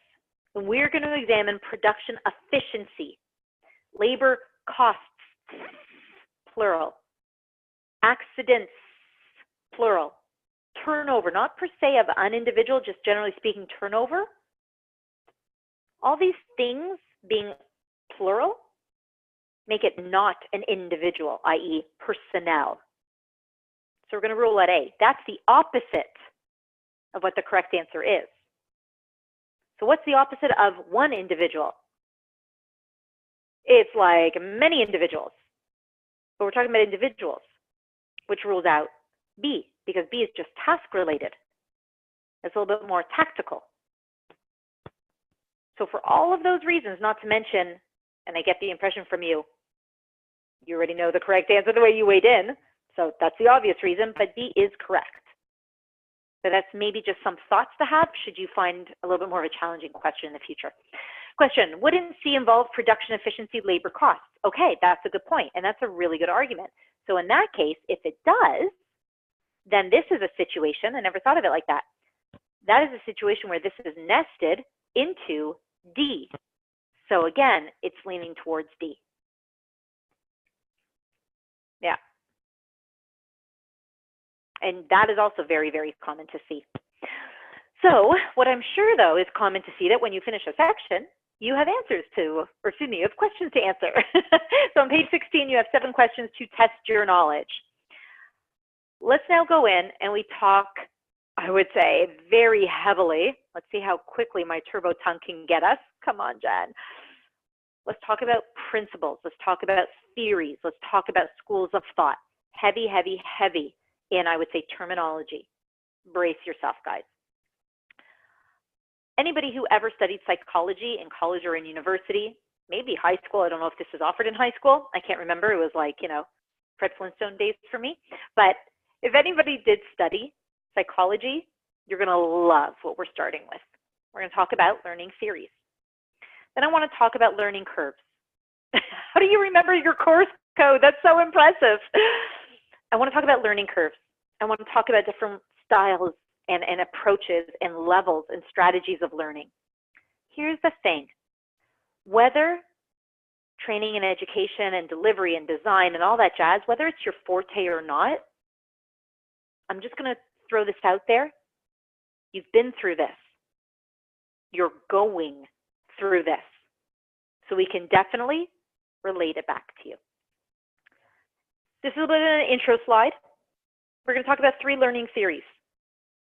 then we're going to examine production efficiency, labor costs, plural, accidents, plural, turnover, not per se of an individual, just generally speaking turnover. All these things being plural Make it not an individual, i.e. personnel. So we're going to rule out A. That's the opposite of what the correct answer is. So what's the opposite of one individual? It's like many individuals. But we're talking about individuals, which rules out B, because B is just task related. It's a little bit more tactical. So for all of those reasons, not to mention, and I get the impression from you, you already know the correct answer the way you weighed in, so that's the obvious reason, but B is correct. So that's maybe just some thoughts to have should you find a little bit more of a challenging question in the future. Question, wouldn't C involve production efficiency, labor costs? Okay, that's a good point, and that's a really good argument. So in that case, if it does, then this is a situation, I never thought of it like that. That is a situation where this is nested into D. So again, it's leaning towards D. Yeah. And that is also very, very common to see. So what I'm sure, though, is common to see that when you finish a section, you have answers to, or excuse me, you have questions to answer. So on page 16, you have 7 questions to test your knowledge. Let's now go in and we talk, I would say, very heavily. Let's see how quickly my turbo tongue can get us. Come on, Jen. Let's talk about principles. Let's talk about theories. Let's talk about schools of thought. Heavy, heavy, heavy in, I would say, terminology. Brace yourself, guys. Anybody who ever studied psychology in college or in university, maybe high school, I don't know if this was offered in high school. I can't remember. It was like, you know, Fred Flintstone days for me. But if anybody did study psychology, you're going to love what we're starting with. We're going to talk about learning theories. Then I want to talk about learning curves. How do you remember your course code? That's so impressive. I want to talk about learning curves. I want to talk about different styles and approaches and levels and strategies of learning. Here's the thing. Whether training and education and delivery and design and all that jazz, whether it's your forte or not, I'm just going to throw this out there. You've been through this. You're going through this. So we can definitely relate it back to you. This is a bit of an intro slide. We're going to talk about 3 learning theories.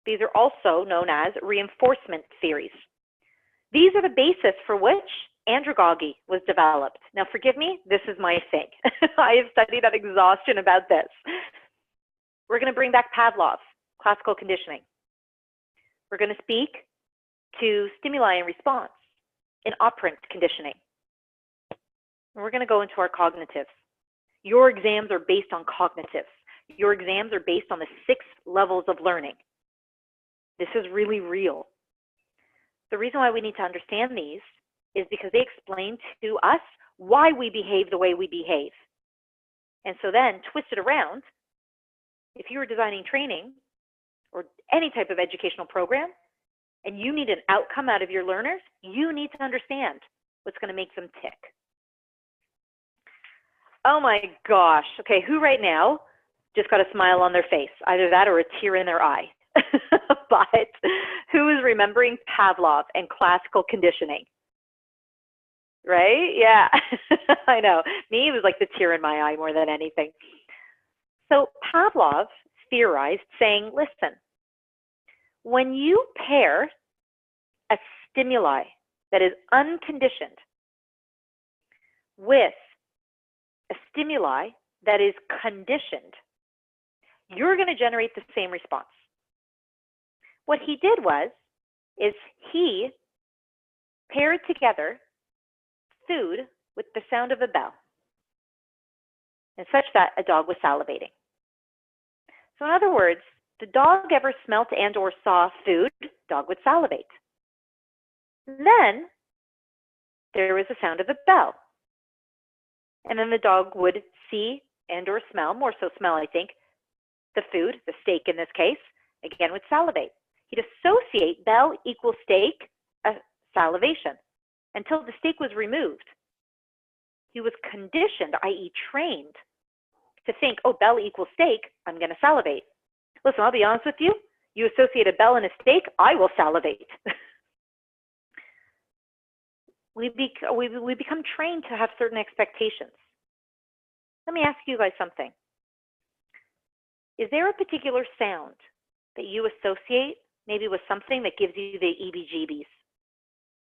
These are also known as reinforcement theories. These are the basis for which andragogy was developed. Now, forgive me, this is my thing. I have studied at exhaustion about this. We're going to bring back Pavlov, classical conditioning. We're going to speak to stimuli and response in operant conditioning. And we're going to go into our cognitives. Your exams are based on cognitives. Your exams are based on the 6 levels of learning. This is really real. The reason why we need to understand these is because they explain to us why we behave the way we behave. And so then, twist it around, if you were designing training or any type of educational program, and you need an outcome out of your learners, you need to understand what's going to make them tick. Oh my gosh. Okay, who right now just got a smile on their face? Either that or a tear in their eye. But who is remembering Pavlov and classical conditioning? Right? Yeah, I know. Me, it was like the tear in my eye more than anything. So Pavlov theorized saying, listen, when you pair a stimuli that is unconditioned with a stimuli that is conditioned, you're going to generate the same response. What he did is he paired together food with the sound of a bell, and such that a dog was salivating. So in other words, the dog ever smelt and or saw food, dog would salivate. Then there was the sound of a bell. And then the dog would see and or smell, more so smell, I think, the food, the steak in this case, again would salivate. He'd associate bell equals steak, salivation, until the steak was removed. He was conditioned, i.e. trained, to think, oh, bell equals steak, I'm going to salivate. Listen, I'll be honest with you. You associate a bell and a steak, I will salivate. We become trained to have certain expectations. Let me ask you guys something. Is there a particular sound that you associate maybe with something that gives you the EBGBs?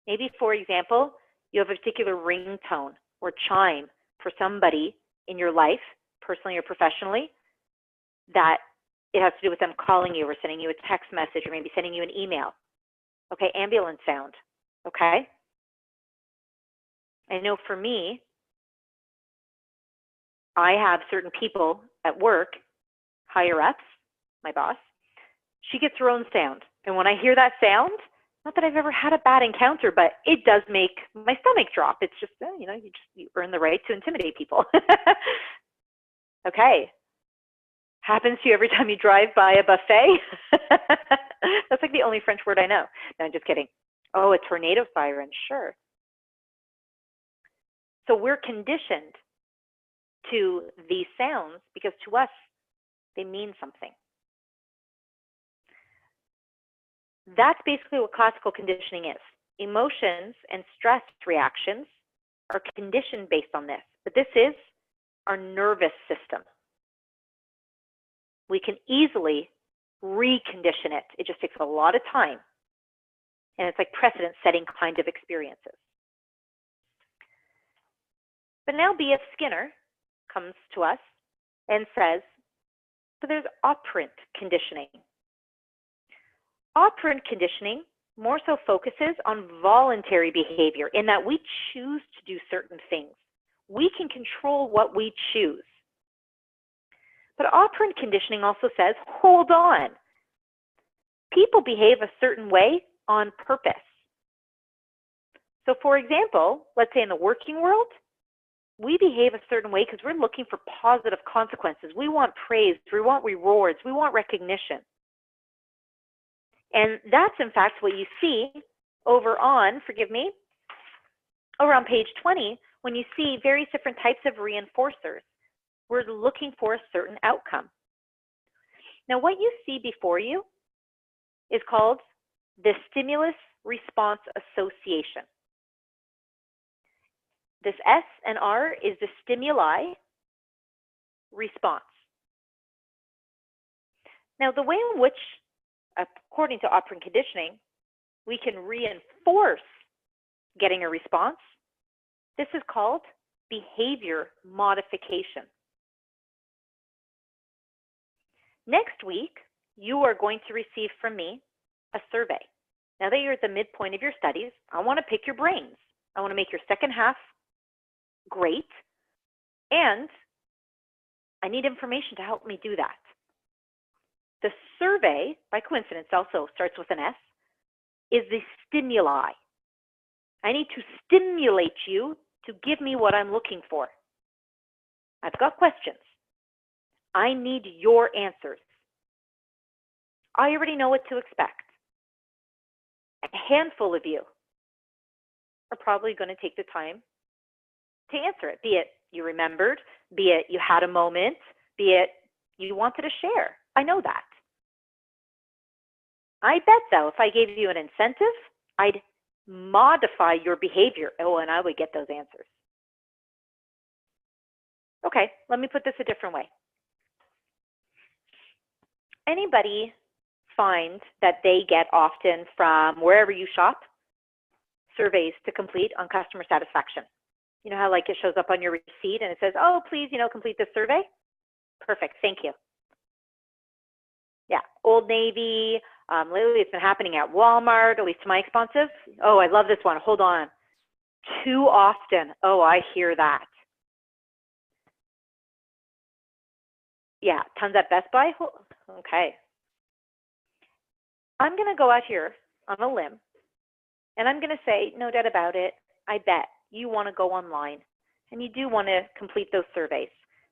Maybe, for example, you have a particular ringtone or chime for somebody in your life, personally or professionally, that it has to do with them calling you or sending you a text message or maybe sending you an email. Okay, ambulance sound. Okay? I know for me, I have certain people at work, higher ups, my boss, she gets her own sound. And when I hear that sound, not that I've ever had a bad encounter, but it does make my stomach drop. It's just, you earn the right to intimidate people. Okay. Happens to you every time you drive by a buffet? That's like the only French word I know. No, I'm just kidding. Oh, a tornado siren, sure. So we're conditioned to these sounds because to us, they mean something. That's basically what classical conditioning is. Emotions and stress reactions are conditioned based on this, but this is our nervous system. We can easily recondition it. It just takes a lot of time. And it's like precedent-setting kind of experiences. But now B.F. Skinner comes to us and says, so there's operant conditioning. Operant conditioning more so focuses on voluntary behavior in that we choose to do certain things. We can control what we choose. But operant conditioning also says, hold on. People behave a certain way on purpose. So for example, let's say in the working world, we behave a certain way because we're looking for positive consequences. We want praise, we want rewards, we want recognition. And that's in fact what you see over on, over on page 20, when you see various different types of reinforcers. We're looking for a certain outcome. Now what you see before you is called the stimulus response association. This S and R is the stimuli response. Now the way in which, according to operant conditioning, we can reinforce getting a response, this is called behavior modification. Next week, you are going to receive from me a survey. Now that you're at the midpoint of your studies, I want to pick your brains. I want to make your second half great, and I need information to help me do that. The survey, by coincidence, also starts with an S, is the stimuli. I need to stimulate you to give me what I'm looking for. I've got questions. I need your answers. I already know what to expect. A handful of you are probably going to take the time to answer it, be it you remembered, be it you had a moment, be it you wanted to share. I know that. I bet, though, if I gave you an incentive, I'd modify your behavior. Oh, and I would get those answers. Okay, let me put this a different way. Anybody find that they get often from wherever you shop surveys to complete on customer satisfaction? You know how like it shows up on your receipt and it says, oh, please, complete this survey? Perfect, thank you. Yeah, Old Navy, lately it's been happening at Walmart, at least to my responsive. Oh, I love this one, hold on. Too often, oh, I hear that. Yeah, tons at Best Buy, okay. I'm gonna go out here on a limb and I'm gonna say, no doubt about it, I bet you wanna go online and you do wanna complete those surveys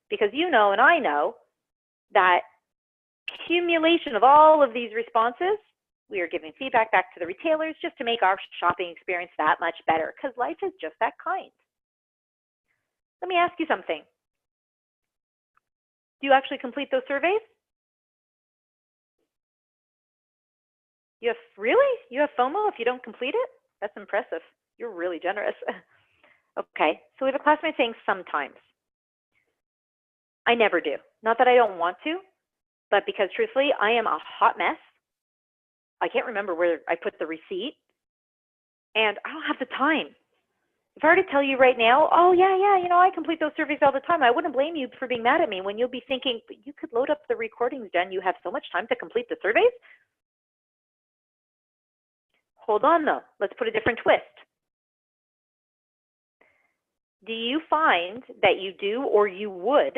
because you know and I know that accumulation of all of these responses, we are giving feedback back to the retailers just to make our shopping experience that much better because life is just that kind. Let me ask you something. Do you actually complete those surveys? Really? You have FOMO if you don't complete it? That's impressive. You're really generous. Okay, so we have a classmate saying sometimes. I never do. Not that I don't want to, but because truthfully, I am a hot mess. I can't remember where I put the receipt, and I don't have the time. If I were to tell you right now, oh, yeah, I complete those surveys all the time, I wouldn't blame you for being mad at me when you'll be thinking, but you could load up the recordings, Jen. You have so much time to complete the surveys. Hold on, though. Let's put a different twist. Do you find that you do or you would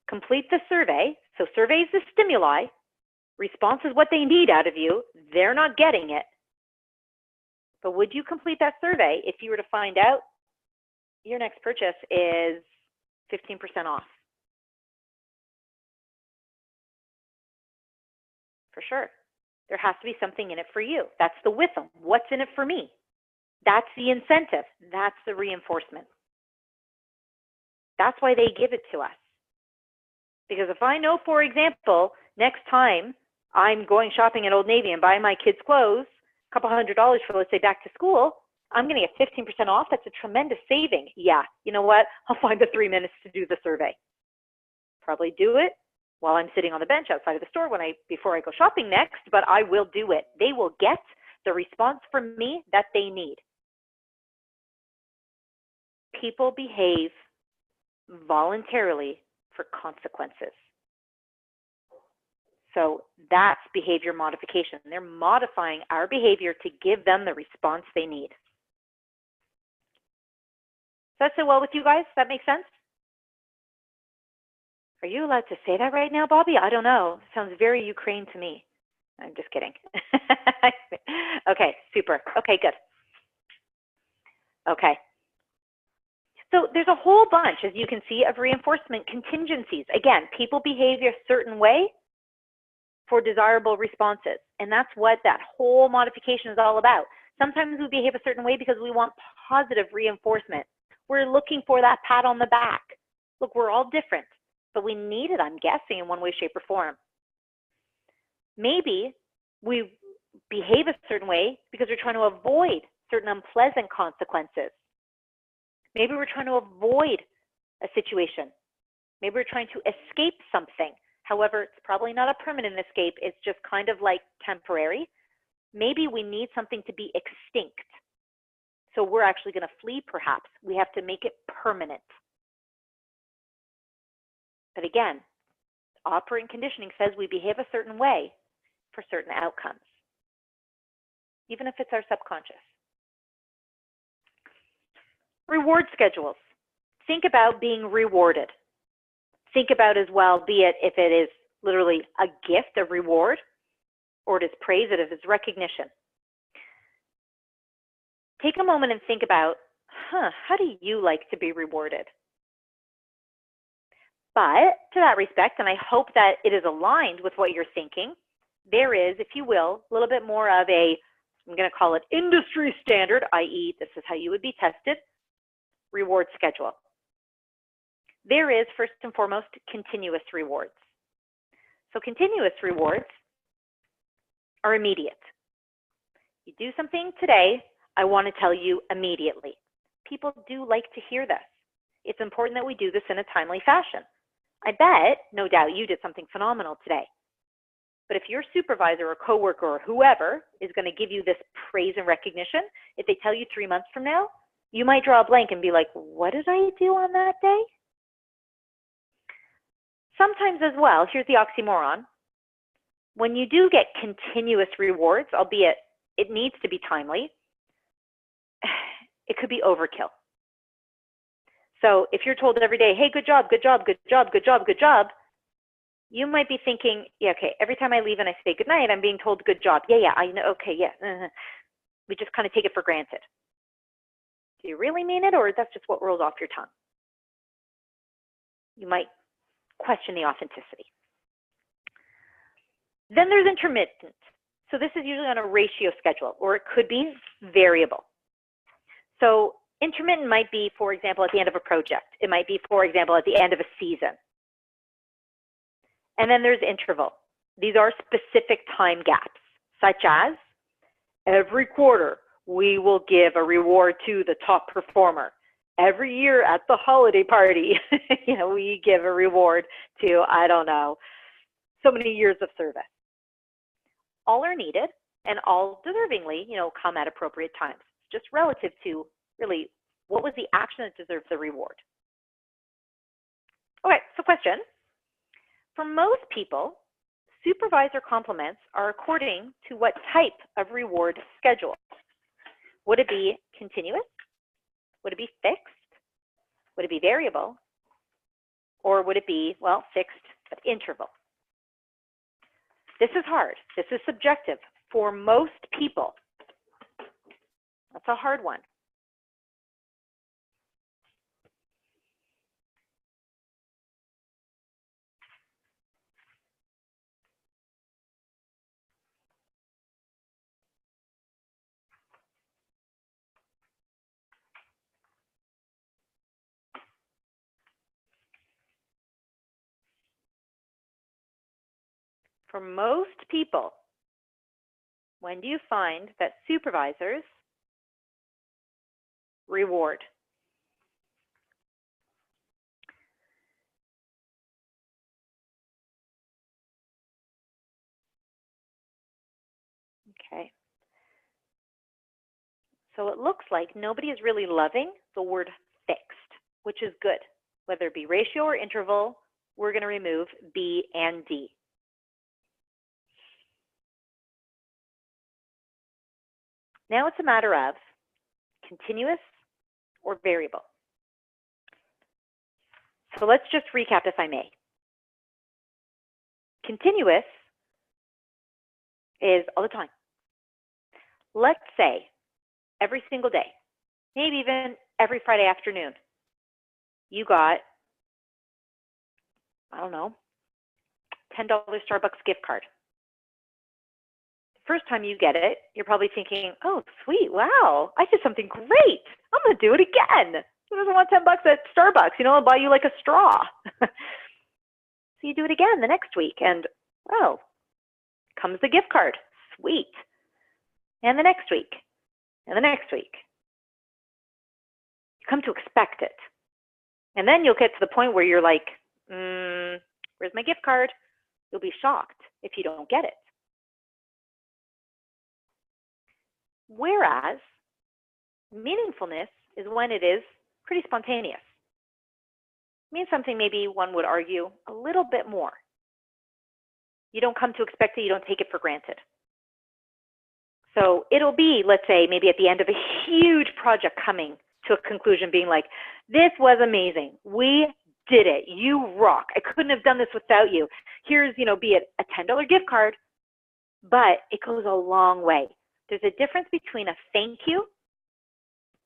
complete the survey? So survey is the stimuli. Response is what they need out of you. They're not getting it. But would you complete that survey if you were to find out your next purchase is 15% off? For sure. There has to be something in it for you. That's the with them. What's in it for me? That's the incentive. That's the reinforcement. That's why they give it to us. Because if I know, for example, next time I'm going shopping at Old Navy and buying my kids' clothes, a couple $100 for, let's say, back to school, I'm going to get 15% off. That's a tremendous saving. Yeah, you know what? I'll find the 3 minutes to do the survey. Probably do it while I'm sitting on the bench outside of the store before I go shopping next, but I will do it. They will get the response from me that they need. People behave voluntarily for consequences. So that's behavior modification. They're modifying our behavior to give them the response they need. Does that sit well with you guys? Does that make sense? Are you allowed to say that right now, Bobby? I don't know. It sounds very Ukraine to me. I'm just kidding. Okay, super. Okay, good. Okay. So there's a whole bunch, as you can see, of reinforcement contingencies. Again, people behave a certain way for desirable responses. And that's what that whole modification is all about. Sometimes we behave a certain way because we want positive reinforcement. We're looking for that pat on the back. Look, we're all different, but we need it, I'm guessing, in one way, shape, or form. Maybe we behave a certain way because we're trying to avoid certain unpleasant consequences. Maybe we're trying to avoid a situation. Maybe we're trying to escape something. However, it's probably not a permanent escape. It's just kind of like temporary. Maybe we need something to be extinct. So we're actually going to flee, perhaps. We have to make it permanent. But again, operant conditioning says we behave a certain way for certain outcomes, even if it's our subconscious. Reward schedules. Think about being rewarded. Think about as well, be it if it is literally a gift, a reward, or it is praise, it is recognition. Take a moment and think about, how do you like to be rewarded? But to that respect, and I hope that it is aligned with what you're thinking, there is, if you will, a little bit more of a, I'm going to call it industry standard, i.e. this is how you would be tested, reward schedule. There is, first and foremost, continuous rewards. So continuous rewards are immediate. You do something today, I want to tell you immediately. People do like to hear this. It's important that we do this in a timely fashion. I bet, no doubt, you did something phenomenal today. But if your supervisor or coworker or whoever is going to give you this praise and recognition, if they tell you 3 months from now, you might draw a blank and be like, what did I do on that day? Sometimes as well, here's the oxymoron. When you do get continuous rewards, albeit it needs to be timely, it could be overkill. So if you're told every day, hey, good job, good job, good job, good job, good job, you might be thinking, yeah, okay, every time I leave and I say good night, I'm being told good job. Yeah, I know, okay, yeah. We just kind of take it for granted. Do you really mean it, or that's just what rolls off your tongue? You might question the authenticity. Then there's intermittent. So this is usually on a ratio schedule, or it could be variable. So intermittent might be, for example, at the end of a project. It might be, for example, at the end of a season. And then there's interval. These are specific time gaps, such as every quarter we will give a reward to the top performer. every year at the holiday party, we give a reward to, I don't know, so many years of service. All are needed and all deservingly, come at appropriate times, just relative to really what was the action that deserved the reward. Okay, so question. For most people, supervisor compliments are according to what type of reward schedule? Would it be continuous? Would it be fixed? Would it be variable? Or would it be, well, fixed but interval? This is hard. This is subjective for most people. That's a hard one. For most people, when do you find that supervisors reward? Okay. So it looks like nobody is really loving the word fixed, which is good. Whether it be ratio or interval, we're going to remove B and D. Now it's a matter of continuous or variable. So let's just recap, if I may. Continuous is all the time. Let's say every single day, maybe even every Friday afternoon, you got, I don't know, $10 Starbucks gift card. The first time you get it, you're probably thinking, oh, sweet, wow, I did something great. I'm going to do it again. Who doesn't want $10 at Starbucks? I'll buy you like a straw. So you do it again the next week, and oh, comes the gift card. Sweet. And the next week, and the next week. You come to expect it. And then you'll get to the point where you're like, where's my gift card? You'll be shocked if you don't get it. Whereas meaningfulness is when it is pretty spontaneous. It means something maybe one would argue a little bit more. You don't come to expect it, you don't take it for granted. So it'll be, let's say, maybe at the end of a huge project coming to a conclusion, being like, this was amazing. We did it. You rock. I couldn't have done this without you. Here's, be it a $10 gift card, but it goes a long way. There's a difference between a thank you,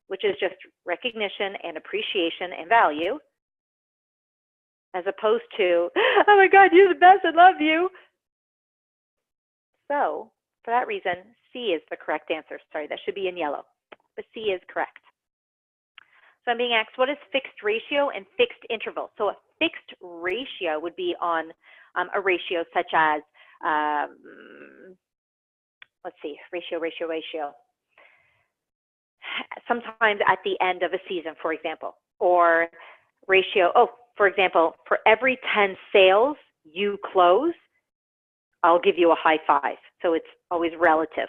which is just recognition and appreciation and value, as opposed to, oh my God, you're the best, I love you. So for that reason, C is the correct answer. Sorry, that should be in yellow, but C is correct. So I'm being asked, what is fixed ratio and fixed interval? So a fixed ratio would be on a ratio such as, let's see, ratio. Sometimes at the end of a season, for example, or ratio, for example, for every 10 sales you close, I'll give you a high five. So it's always relative.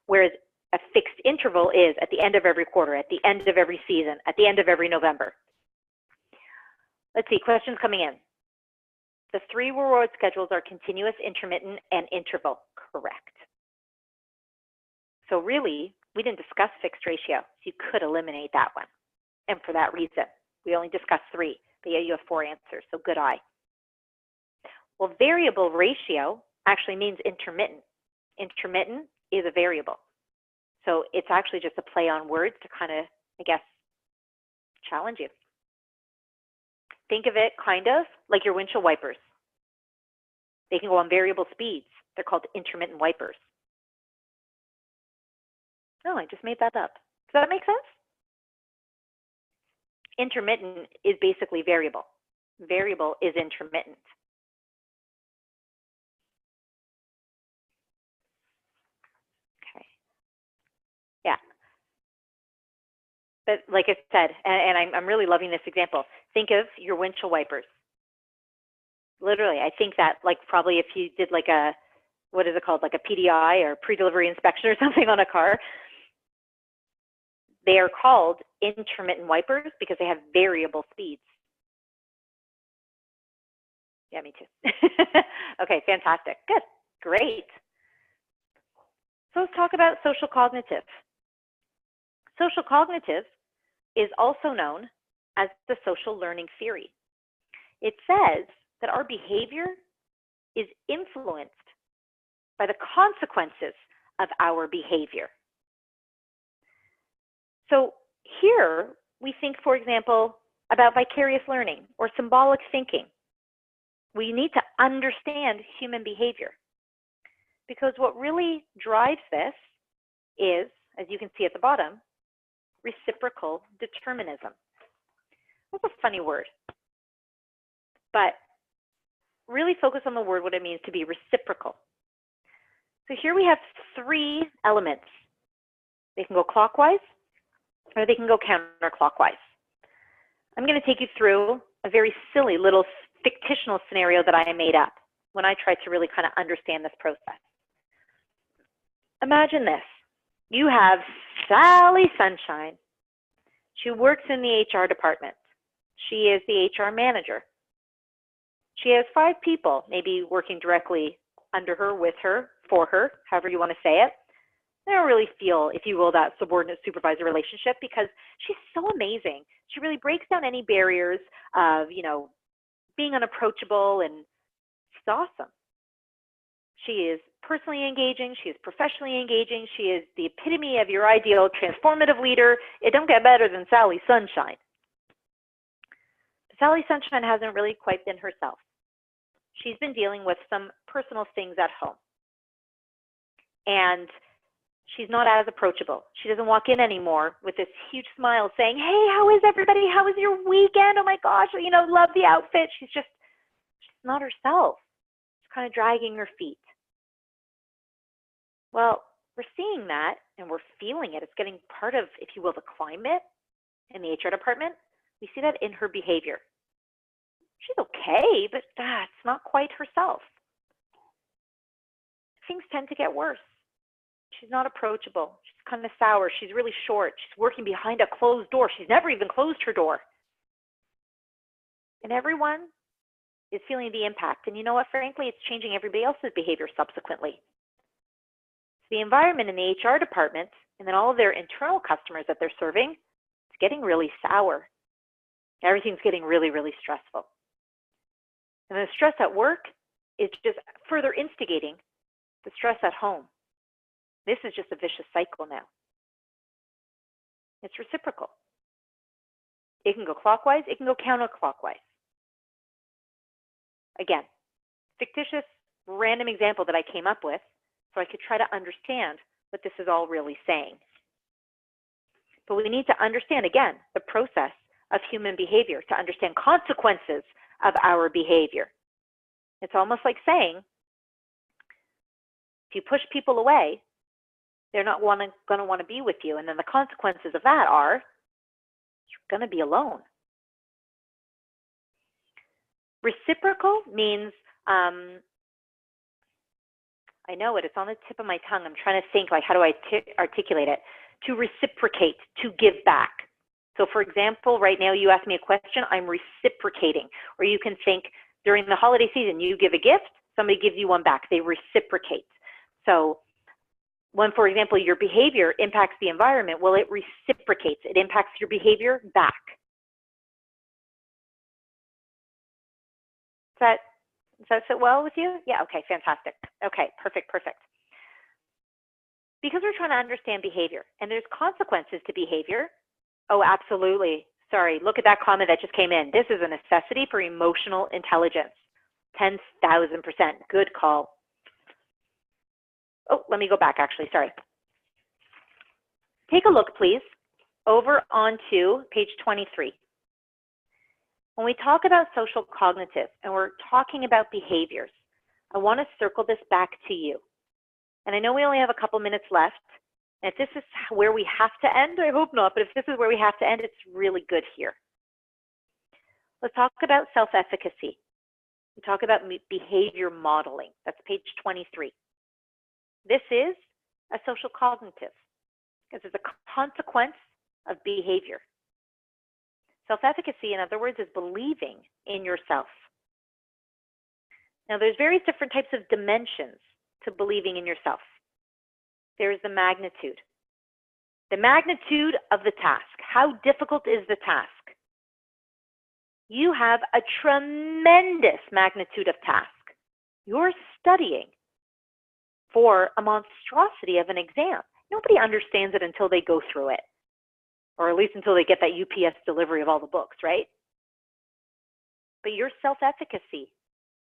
Whereas a fixed interval is at the end of every quarter, at the end of every season, at the end of every November. Let's see, questions coming in. The 3 reward schedules are continuous, intermittent, and interval. Correct. So really, we didn't discuss fixed ratio, so you could eliminate that one. And for that reason, we only discussed 3, but yeah, you have 4 answers, so good eye. Well, variable ratio actually means intermittent. Intermittent is a variable. So it's actually just a play on words to kind of, I guess, challenge you. Think of it kind of like your windshield wipers. They can go on variable speeds. They're called intermittent wipers. No, I just made that up. Does that make sense? Intermittent is basically variable. Variable is intermittent. Okay. Yeah. But like I said, and I'm really loving this example, think of your windshield wipers. Literally, I think that like probably if you did like a, what is it called, like a PDI or pre-delivery inspection or something on a car, they are called intermittent wipers because they have variable speeds. Yeah, me too. Okay, fantastic. Good, great. So let's talk about social cognitive. Social cognitive is also known as the social learning theory. It says that our behavior is influenced by the consequences of our behavior. So here we think, for example, about vicarious learning or symbolic thinking. We need to understand human behavior because what really drives this is, as you can see at the bottom, reciprocal determinism. That's a funny word, but really focus on the word, what it means to be reciprocal. So here we have three elements. They can go clockwise or they can go counterclockwise. I'm going to take you through a very silly little fictional scenario that I made up when I tried to really kind of understand this process. Imagine this. You have Sally Sunshine. She works in the HR department. She is the HR manager. She has 5 people, maybe working directly under her, with her, for her, however you want to say it. They don't really feel, if you will, that subordinate supervisor relationship because she's so amazing. She really breaks down any barriers of, being unapproachable, and she's awesome. She is personally engaging. She is professionally engaging. She is the epitome of your ideal transformative leader. It don't get better than Sally Sunshine. But Sally Sunshine hasn't really quite been herself. She's been dealing with some personal things at home. And she's not as approachable. She doesn't walk in anymore with this huge smile saying, hey, how is everybody? How was your weekend? Oh my gosh, love the outfit. She's not herself. She's kind of dragging her feet. Well, we're seeing that and we're feeling it. It's getting part of, if you will, the climate in the HR department. We see that in her behavior. She's okay, but it's not quite herself. Things tend to get worse. She's not approachable. She's kind of sour. She's really short. She's working behind a closed door. She's never even closed her door. And everyone is feeling the impact. And you know what? Frankly, it's changing everybody else's behavior subsequently. So the environment in the HR department and then all of their internal customers that they're serving, it's getting really sour. Everything's getting really, really stressful. And the stress at work is just further instigating the stress at home. This is just a vicious cycle now. It's reciprocal. It can go clockwise, it can go counterclockwise. Again, fictitious, random example that I came up with so I could try to understand what this is all really saying. But we need to understand, again, the process of human behavior to understand consequences of our behavior. It's almost like saying, if you push people away, they're not going to want to be with you. And then the consequences of that are you're going to be alone. Reciprocal means, I know it, it's on the tip of my tongue. I'm trying to think, like, how do I articulate it? To reciprocate, to give back. So for example, right now you ask me a question, I'm reciprocating. Or you can think during the holiday season, you give a gift, somebody gives you one back. They reciprocate. So when, for example, your behavior impacts the environment, well, it reciprocates. It impacts your behavior back. Does that sit well with you? Yeah, okay, fantastic. Okay, perfect. Because we're trying to understand behavior, and there's consequences to behavior. Oh, absolutely. Sorry, look at that comment that just came in. This is a necessity for emotional intelligence. 10,000%. Good call. Oh, let me go back, actually, sorry. Take a look, please, over onto page 23. When we talk about social cognitive and we're talking about behaviors, I want to circle this back to you. And I know we only have a couple minutes left, And if this is where we have to end, I hope not, but if this is where we have to end, it's really good here. Let's talk about self-efficacy. We talk about behavior modeling. That's page 23. This is a social cognitive because it's a consequence of behavior. Self-efficacy, in other words, is believing in yourself. Now, there's various different types of dimensions to believing in yourself. There's the magnitude. The magnitude of the task. How difficult is the task? You have a tremendous magnitude of task. You're studying for a monstrosity of an exam. Nobody understands it until they go through it, or at least until they get that UPS delivery of all the books, right? But your self-efficacy,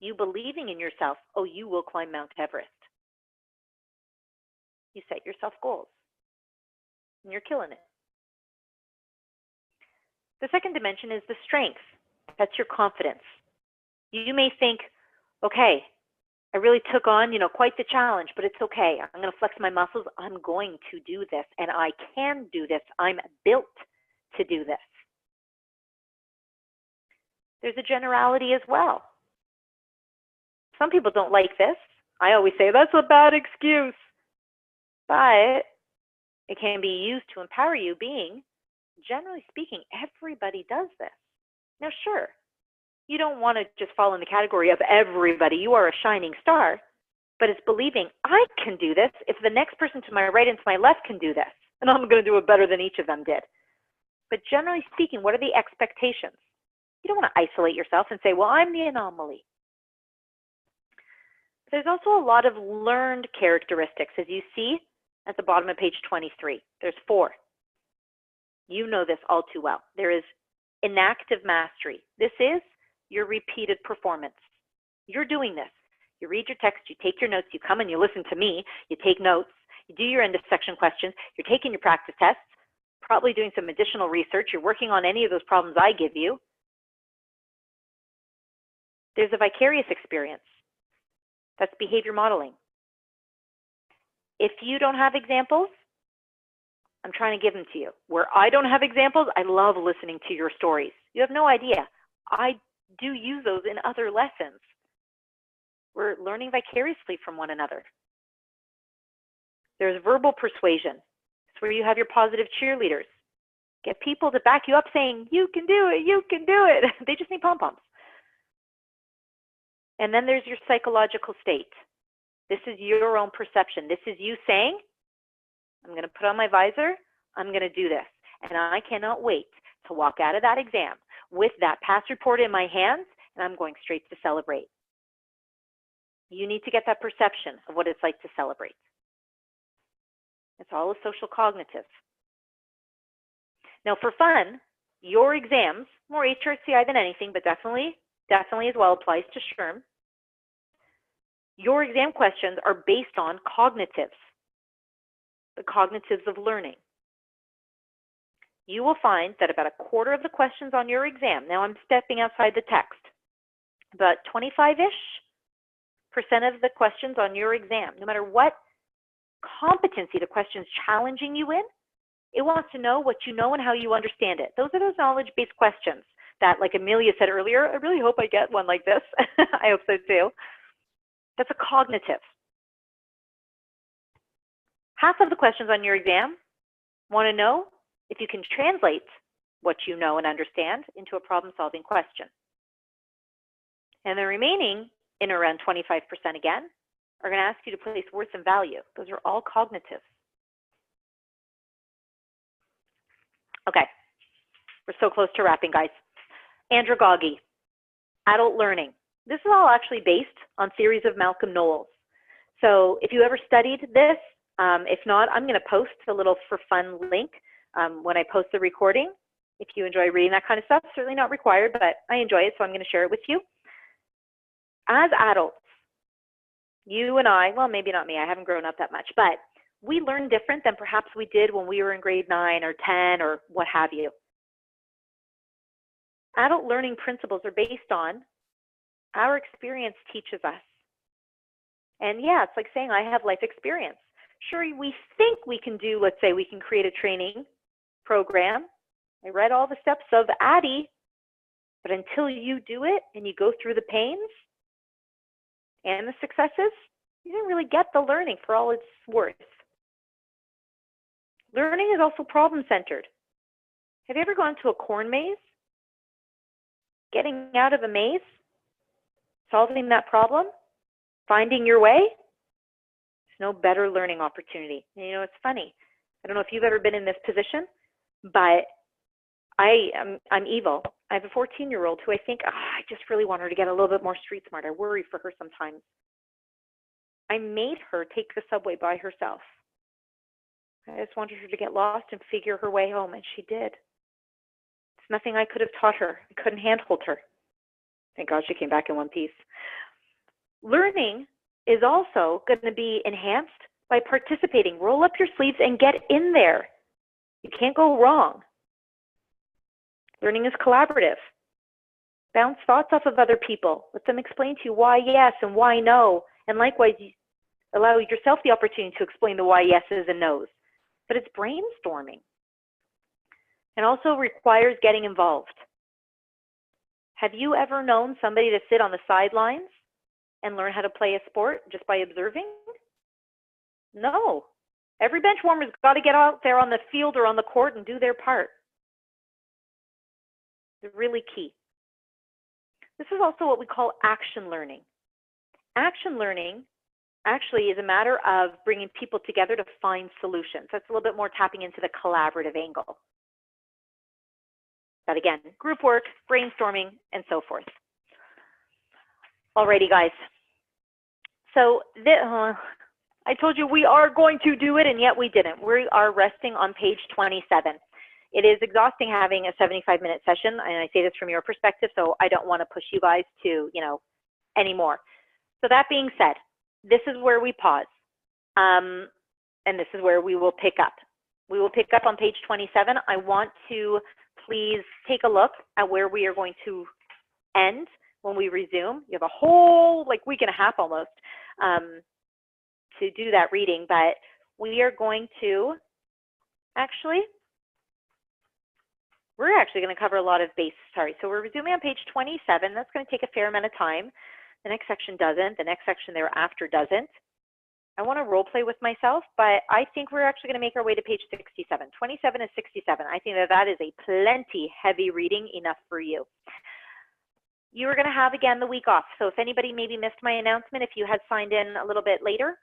you believing in yourself, oh, you will climb Mount Everest. You set yourself goals, and you're killing it. The second dimension is the strength. That's your confidence. You may think, okay, I really took on, quite the challenge, but it's okay. I'm going to flex my muscles. I'm going to do this, and I can do this. I'm built to do this. There's a generality as well. Some people don't like this. I always say, that's a bad excuse. But it can be used to empower you, being, generally speaking, everybody does this. Now, sure, you don't want to just fall in the category of everybody. You are a shining star, but it's believing I can do this if the next person to my right and to my left can do this, and I'm going to do it better than each of them did. But generally speaking, what are the expectations? You don't want to isolate yourself and say, well, I'm the anomaly. There's also a lot of learned characteristics, as you see at the bottom of page 23. There's 4. You know this all too well. There is inactive mastery. This is your repeated performance. You're doing this. You read your text, you take your notes, you come and you listen to me, you take notes, you do your end of section questions, you're taking your practice tests, probably doing some additional research, you're working on any of those problems I give you. There's a vicarious experience. That's behavior modeling. If you don't have examples, I'm trying to give them to you. Where I don't have examples, I love listening to your stories. You have no idea. I do use those in other lessons. We're learning vicariously from one another. There's verbal persuasion. It's where you have your positive cheerleaders. Get people to back you up saying, you can do it, you can do it. They just need pom-poms. And then there's your psychological state. This is your own perception. This is you saying, I'm going to put on my visor, I'm going to do this. And I cannot wait to walk out of that exam with that pass report in my hands, and I'm going straight to celebrate. You need to get that perception of what it's like to celebrate. It's all a social cognitive. Now for fun, your exams, more HRCI than anything, but definitely as well applies to SHRM. Your exam questions are based on cognitives, the cognitives of learning. You will find that about 1/4 of the questions on your exam, now I'm stepping outside the text, but 25-ish% of the questions on your exam, no matter what competency the question's challenging you in, it wants to know what you know and how you understand it. Those are those knowledge-based questions that, like Amelia said earlier, I really hope I get one like this. I hope so too. That's a cognitive. Half of the questions on your exam want to know if you can translate what you know and understand into a problem-solving question. And the remaining, in around 25% again, are going to ask you to place worth and value. Those are all cognitive. Okay, we're so close to wrapping, guys. Andragogy, adult learning. This is all actually based on theories of Malcolm Knowles. So if you ever studied this, if not, I'm going to post a little for fun link when I post the recording. If you enjoy reading that kind of stuff, certainly not required, but I enjoy it, so I'm going to share it with you. As adults, you and I, well, maybe not me, I haven't grown up that much, but we learn different than perhaps we did when we were in grade 9 or 10 or what have you. Adult learning principles are based on our experience teaches us. And yeah, it's like saying I have life experience. Sure, we think we can do, let's say we can create a training program. I read all the steps of Addie, but until you do it and you go through the pains and the successes, you didn't really get the learning for all it's worth. Learning is also problem-centered. Have you ever gone to a corn maze? Getting out of a maze, solving that problem, finding your way, there's no better learning opportunity. And, you know, it's funny. I don't know if you've ever been in this position, but I'm evil. I have a 14-year-old who I think, I just really want her to get a little bit more street smart. I worry for her sometimes. I made her take the subway by herself. I just wanted her to get lost and figure her way home, and she did. It's nothing I could have taught her. I couldn't handhold her. Thank God she came back in one piece. Learning is also going to be enhanced by participating. Roll up your sleeves and get in there. You can't go wrong. Learning is collaborative. Bounce thoughts off of other people. Let them explain to you why yes and why no. And likewise, allow yourself the opportunity to explain the why yeses and nos. But it's brainstorming. And also requires getting involved. Have you ever known somebody to sit on the sidelines and learn how to play a sport just by observing? No. Every bench warmer's got to get out there on the field or on the court and do their part. It's really key. This is also what we call action learning. Action learning actually is a matter of bringing people together to find solutions. That's a little bit more tapping into the collaborative angle. But again, group work, brainstorming, and so forth. Alrighty, guys. So I told you we are going to do it, and yet we didn't. We are resting on page 27. It is exhausting having a 75-minute session, and I say this from your perspective, so I don't want to push you guys to, anymore. So that being said, this is where we pause, and this is where we will pick up. We will pick up on page 27. I want to please take a look at where we are going to end when we resume. You have a whole week and a half almost to do that reading, but we are going to we're actually going to cover a lot of base. So we're resuming on page 27. That's going to take a fair amount of time. The next section doesn't. The next section thereafter doesn't. I want to role play with myself, but I think we're actually going to make our way to page 67. 27 and 67. I think that is a plenty heavy reading enough for you. You are going to have, again, the week off. So if anybody maybe missed my announcement, if you had signed in a little bit later,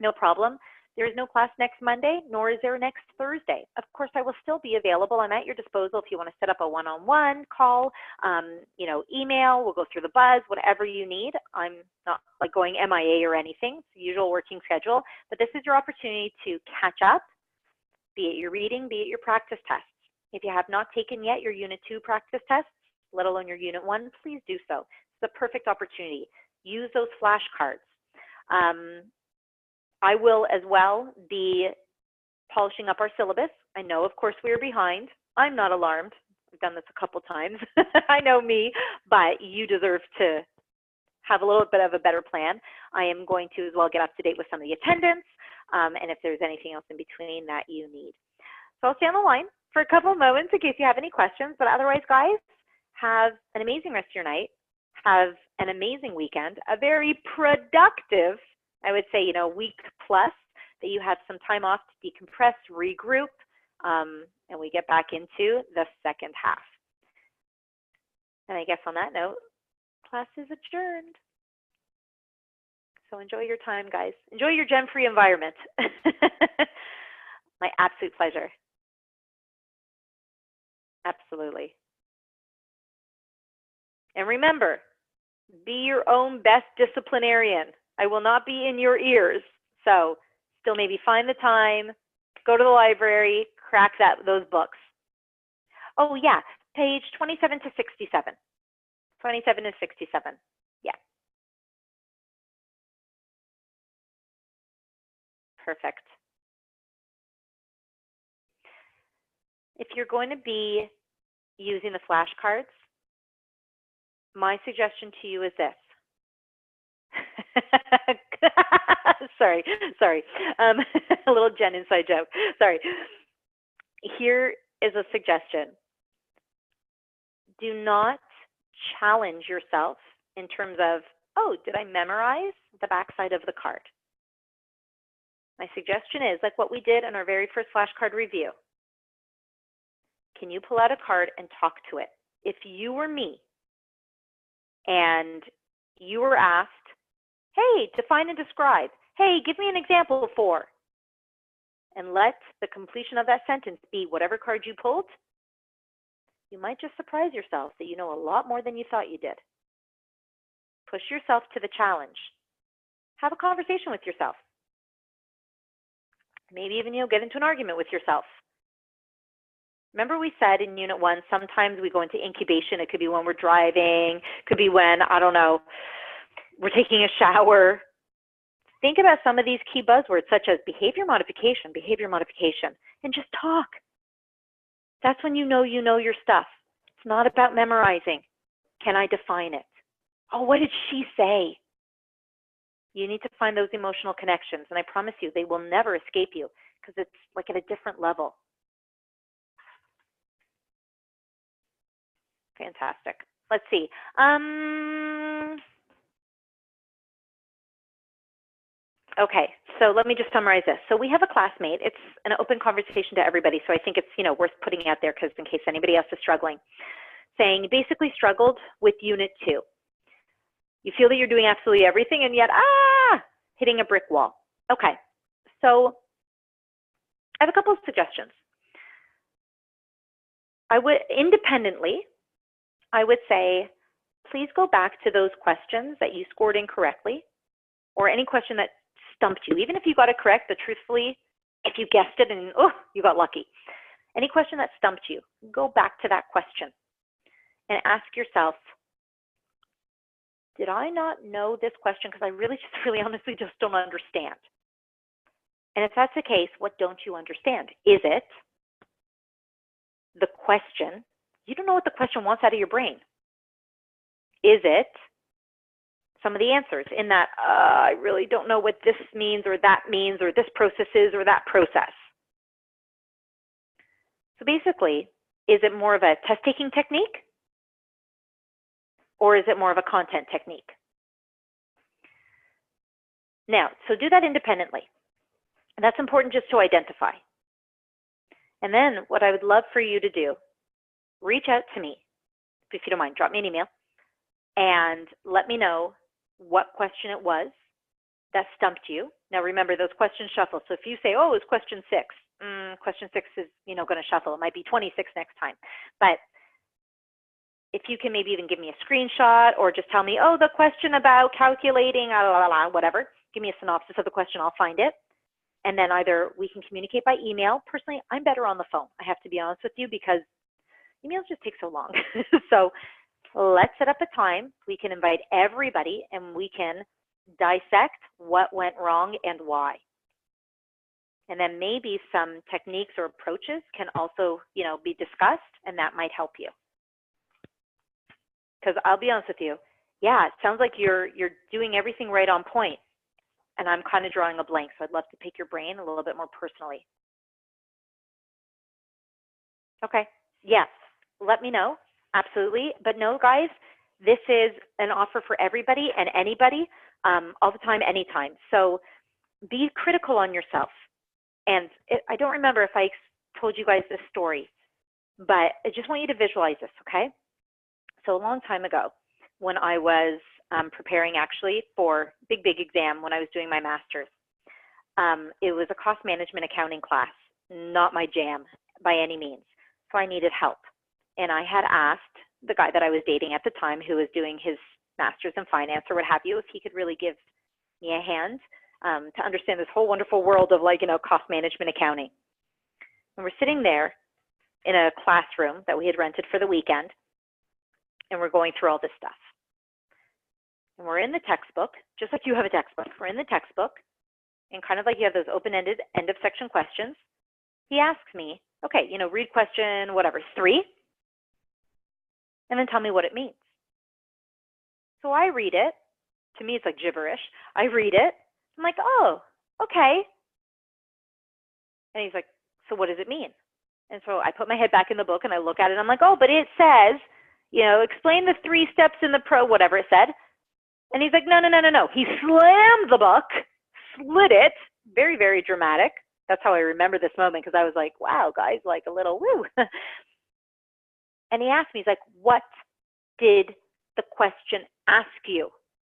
no problem. There is no class next Monday, nor is there next Thursday. Of course, I will still be available. I'm at your disposal if you want to set up a one-on-one call, email. We'll go through the buzz, whatever you need. I'm not going MIA or anything. It's the usual working schedule. But this is your opportunity to catch up, be it your reading, be it your practice tests. If you have not taken yet your Unit 2 practice tests, let alone your Unit 1, please do so. It's a perfect opportunity. Use those flashcards. I will as well be polishing up our syllabus. I know, of course, we are behind. I'm not alarmed. I've done this a couple times. I know me, but you deserve to have a little bit of a better plan. I am going to as well get up to date with some of the attendance, and if there's anything else in between that you need. So I'll stay on the line for a couple of moments in case you have any questions, but otherwise, guys, have an amazing rest of your night. Have an amazing weekend, a very productive, I would say, week plus, that you have some time off to decompress, regroup, and we get back into the second half. And I guess on that note, class is adjourned. So enjoy your time, guys. Enjoy your gem-free environment. My absolute pleasure. Absolutely. And remember, be your own best disciplinarian. I will not be in your ears. So still maybe find the time, go to the library, crack those books. Oh yeah, page 27 to 67. 27 to 67, yeah. Perfect. If you're going to be using the flashcards, my suggestion to you is this. Sorry. A little Jen inside joke. Sorry. Here is a suggestion. Do not challenge yourself in terms of, oh, did I memorize the backside of the card? My suggestion is like what we did in our very first flashcard review. Can you pull out a card and talk to it? If you were me and you were asked, hey, define and describe. Hey, give me an example for. And let the completion of that sentence be whatever card you pulled, you might just surprise yourself that you know a lot more than you thought you did. Push yourself to the challenge. Have a conversation with yourself. Maybe even get into an argument with yourself. Remember we said in Unit 1, sometimes we go into incubation. It could be when we're driving. It could be when, I don't know, we're taking a shower. Think about some of these key buzzwords such as behavior modification, and just talk. That's when you know your stuff. It's not about memorizing. Can I define it? Oh, what did she say? You need to find those emotional connections, and I promise you, they will never escape you because it's like at a different level. Fantastic. Let's see. Okay, so let me just summarize this. So we have a classmate. It's an open conversation to everybody, so I think it's worth putting out there because in case anybody else is struggling. Saying you basically struggled with Unit 2. You feel that you're doing absolutely everything and yet, hitting a brick wall. Okay, so I have a couple of suggestions. Independently, I would say, please go back to those questions that you scored incorrectly or any question that stumped you. Even if you got it correct, but truthfully, if you guessed it and, you got lucky. Any question that stumped you, go back to that question and ask yourself, did I not know this question because I really honestly just don't understand? And if that's the case, what don't you understand? Is it the question? You don't know what the question wants out of your brain. Is it some of the answers in that, I really don't know what this means or that means or this process is or that process? So basically, is it more of a test-taking technique? Or is it more of a content technique? Now, so do that independently. And that's important just to identify. And then what I would love for you to do, reach out to me, if you don't mind, drop me an email, and let me know what question it was that stumped you. Now remember, those questions shuffle. So if you say, oh, it was question 6, question 6 is going to shuffle. It might be 26 next time. But if you can maybe even give me a screenshot or just tell me, oh, the question about calculating, whatever, give me a synopsis of the question, I'll find it. And then either we can communicate by email. Personally, I'm better on the phone. I have to be honest with you because emails just take so long. So let's set up a time. We can invite everybody and we can dissect what went wrong and why. And then maybe some techniques or approaches can also, be discussed, and that might help you. Because I'll be honest with you, yeah, it sounds like you're doing everything right on point, and I'm kind of drawing a blank, so I'd love to pick your brain a little bit more personally. Okay, yes, let me know, absolutely. But no, guys, this is an offer for everybody and anybody, all the time, anytime. So be critical on yourself. And I don't remember if I told you guys this story, but I just want you to visualize this, okay? So a long time ago, when I was preparing actually for big exam when I was doing my master's, it was a cost management accounting class, not my jam by any means. So I needed help. And I had asked the guy that I was dating at the time who was doing his master's in finance or what have you, if he could really give me a hand to understand this whole wonderful world of cost management accounting. And we're sitting there in a classroom that we had rented for the weekend, and we're going through all this stuff. And we're in the textbook, just like you have a textbook. We're in the textbook, and kind of like you have those open-ended end of section questions. He asks me, okay, read question, whatever, 3, and then tell me what it means. So I read it. To me, it's like gibberish. I read it. I'm like, oh, okay. And he's like, so what does it mean? And so I put my head back in the book and I look at it and I'm like, oh, but it says, you know, explain the 3 steps in the whatever it said. And he's like, no. He slammed the book, slid it, very, very dramatic. That's how I remember this moment, because I was like, wow, guys, like a little woo. And he asked me, he's like, what did the question ask you?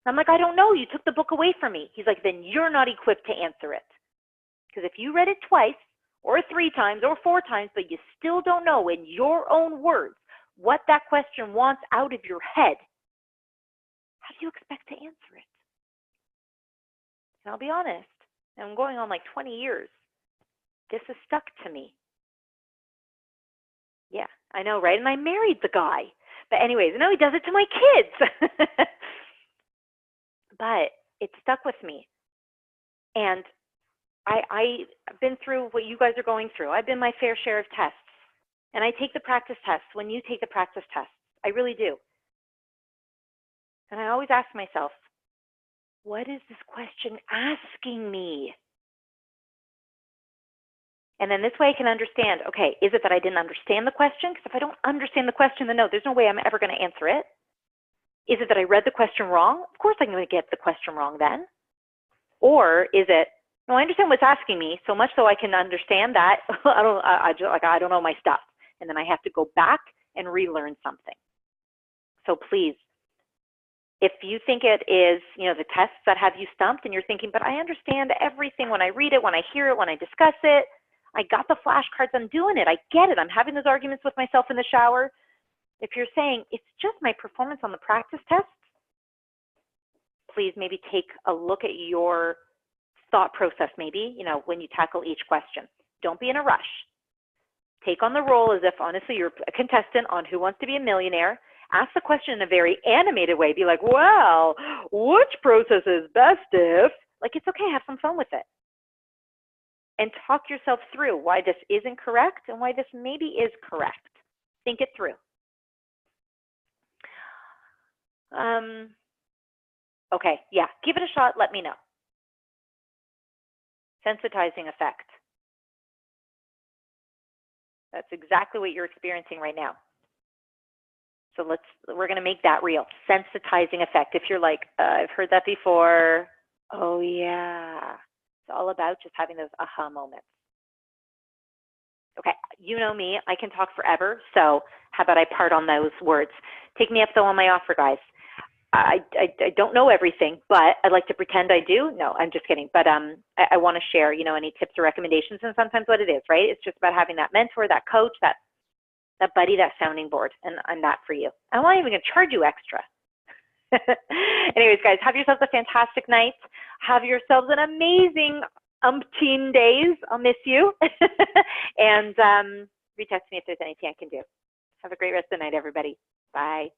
I'm like, I don't know. You took the book away from me. He's like, then you're not equipped to answer it. Because if you read it twice or 3 times or 4 times, but you still don't know in your own words what that question wants out of your head, how do you expect to answer it? And I'll be honest, I'm going on like 20 years. This has stuck to me. Yeah, I know, right? And I married the guy. But anyways, no, he does it to my kids. But it stuck with me. And I've been through what you guys are going through. I've been my fair share of tests. And I take the practice tests when you take the practice tests. I really do. And I always ask myself, what is this question asking me? And then this way I can understand, okay, is it that I didn't understand the question? Because if I don't understand the question, then no, there's no way I'm ever going to answer it. Is it that I read the question wrong? Of course I'm going to get the question wrong then. Or is it, no, I understand what's asking me, so much so I can understand that I don't know my stuff. And then I have to go back and relearn something. So please, if you think it is, you know, the tests that have you stumped and you're thinking, but I understand everything when I read it, when I hear it, when I discuss it, I got the flashcards, I'm doing it, I get it, I'm having those arguments with myself in the shower. If you're saying, it's just my performance on the practice tests, please maybe take a look at your thought process maybe, you know, when you tackle each question. Don't be in a rush. Take on the role as if, honestly, you're a contestant on Who Wants to Be a Millionaire. Ask the question in a very animated way. Be like, well, which process is best if, like, it's okay, have some fun with it. And talk yourself through why this isn't correct and why this maybe is correct. Think it through. Okay, yeah, give it a shot, let me know. Sensitizing effect. That's exactly what you're experiencing right now. So we're going to make that real. Sensitizing effect. If you're like, I've heard that before. Oh yeah. It's all about just having those aha moments. Okay, you know me, I can talk forever. So how about I part on those words? Take me up though on my offer, guys. I don't know everything, but I'd like to pretend I do. No, I'm just kidding. But I want to share, you know, any tips or recommendations, and sometimes what it is, right? It's just about having that mentor, that coach, that buddy, that sounding board, and I'm that for you. I'm not even going to charge you extra. Anyways, guys, have yourselves a fantastic night. Have yourselves an amazing umpteen days. I'll miss you. And reach out to me if there's anything I can do. Have a great rest of the night, everybody. Bye.